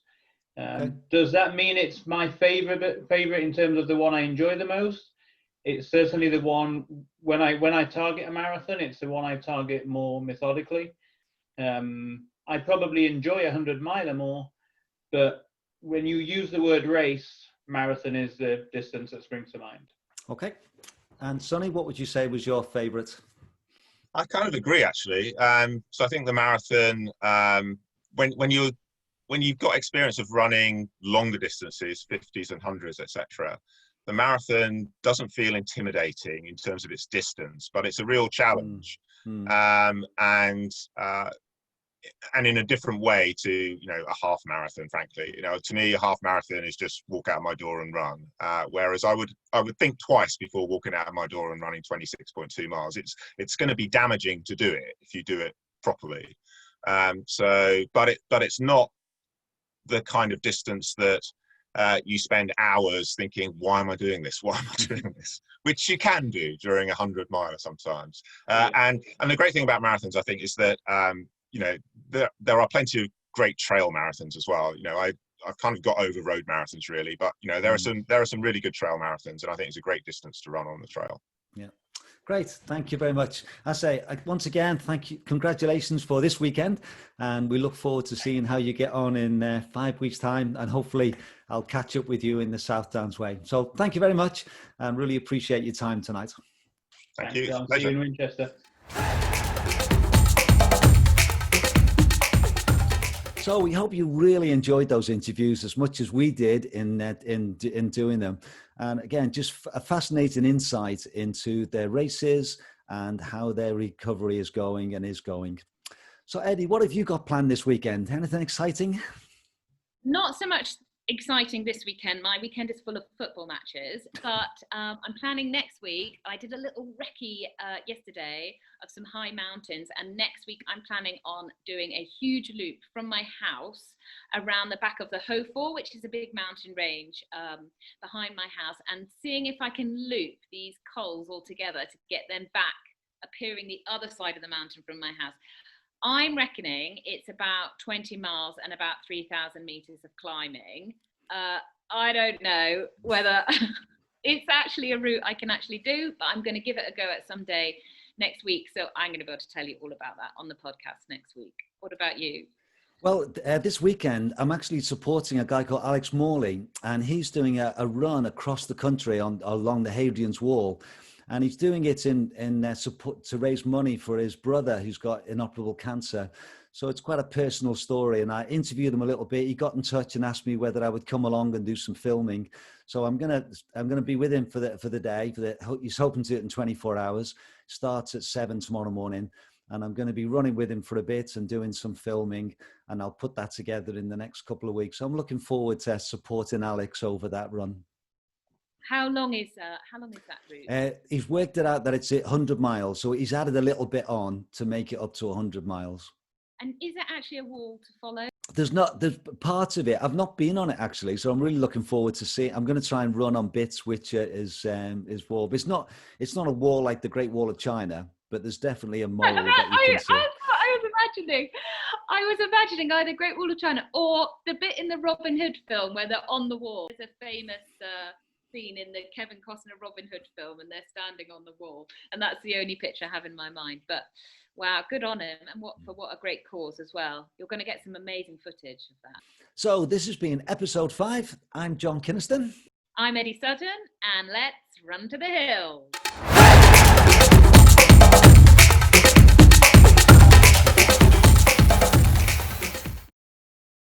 S1: Okay.
S6: Does that mean it's my favorite in terms of the one I enjoy the most? It's certainly the one when I target a marathon, it's the one I target more methodically. I probably enjoy a 100-miler more, but when you use the word race, marathon is the distance that springs to mind.
S1: Okay. And Sonny, what would you say was your favorite?
S7: I kind of agree, actually. So I think the marathon, when you've got experience of running longer distances, 50s and 100s, etc., the marathon doesn't feel intimidating in terms of its distance, but it's a real challenge. And in a different way to, you know, a half marathon, frankly. You know, to me, a half marathon is just walk out my door and run. Whereas I would think twice before walking out of my door and running 26.2 miles. It's going to be damaging to do it if you do it properly. But it's not the kind of distance that you spend hours thinking, why am I doing this? Why am I doing this? Which you can do during a 100-miler sometimes. And the great thing about marathons, I think, is that, you know, there are plenty of great trail marathons as well. You know, I've kind of got over road marathons, really, but, you know, there are some really good trail marathons, and I think it's a great distance to run on the trail.
S1: Yeah. Great. Thank you very much. I say, once again, thank you. Congratulations for this weekend. And we look forward to seeing how you get on in 5 weeks' time. And hopefully I'll catch up with you in the South Downs Way. So thank you very much, and really appreciate your time tonight.
S7: Thank you.
S6: See you in Winchester.
S1: So we hope you really enjoyed those interviews as much as we did in doing them. And again, just a fascinating insight into their races and how their recovery is going and is going. So Eddie, what have you got planned this weekend? Anything exciting?
S2: Not so much exciting this weekend. My weekend is full of football matches, but I'm planning next week. I did a little recce yesterday of some high mountains, and next week I'm planning on doing a huge loop from my house around the back of the Hofor, which is a big mountain range behind my house, and seeing if I can loop these cols all together to get them back appearing the other side of the mountain from my house. I'm reckoning it's about 20 miles and about 3,000 meters of climbing. I don't know whether it's actually a route I can actually do, but I'm going to give it a go at some day next week. So I'm going to be able to tell you all about that on the podcast next week. What about you?
S1: Well, this weekend, I'm actually supporting a guy called Alex Morley, and he's doing a run across the country along the Hadrian's Wall. And he's doing it in support to raise money for his brother who's got inoperable cancer. So it's quite a personal story. And I interviewed him a little bit. He got in touch and asked me whether I would come along and do some filming. So I'm gonna be with him for the day. He's hoping to do it in 24 hours. Starts at 7 tomorrow morning. And I'm going to be running with him for a bit and doing some filming, and I'll put that together in the next couple of weeks. So I'm looking forward to supporting Alex over that run.
S2: How long is that route?
S1: He's worked it out that it's 100 miles, so he's added a little bit on to make it up to 100 miles.
S2: And is it actually a wall to follow?
S1: There's parts of it. I've not been on it actually, so I'm really looking forward to see it. I'm going to try and run on bits which is wall, but it's not a wall like the Great Wall of China, but there's definitely a mole that you can see.
S2: I was imagining either Great Wall of China or the bit in the Robin Hood film where they're on the wall. There's a famous scene in the Kevin Costner Robin Hood film, and they're standing on the wall, and that's the only picture I have in my mind. But wow, good on him, and what a great cause as well. You're going to get some amazing footage of that.
S1: So this has been episode 5. I'm John Kynaston.
S2: I'm Eddie Sutton, and let's run to the hills.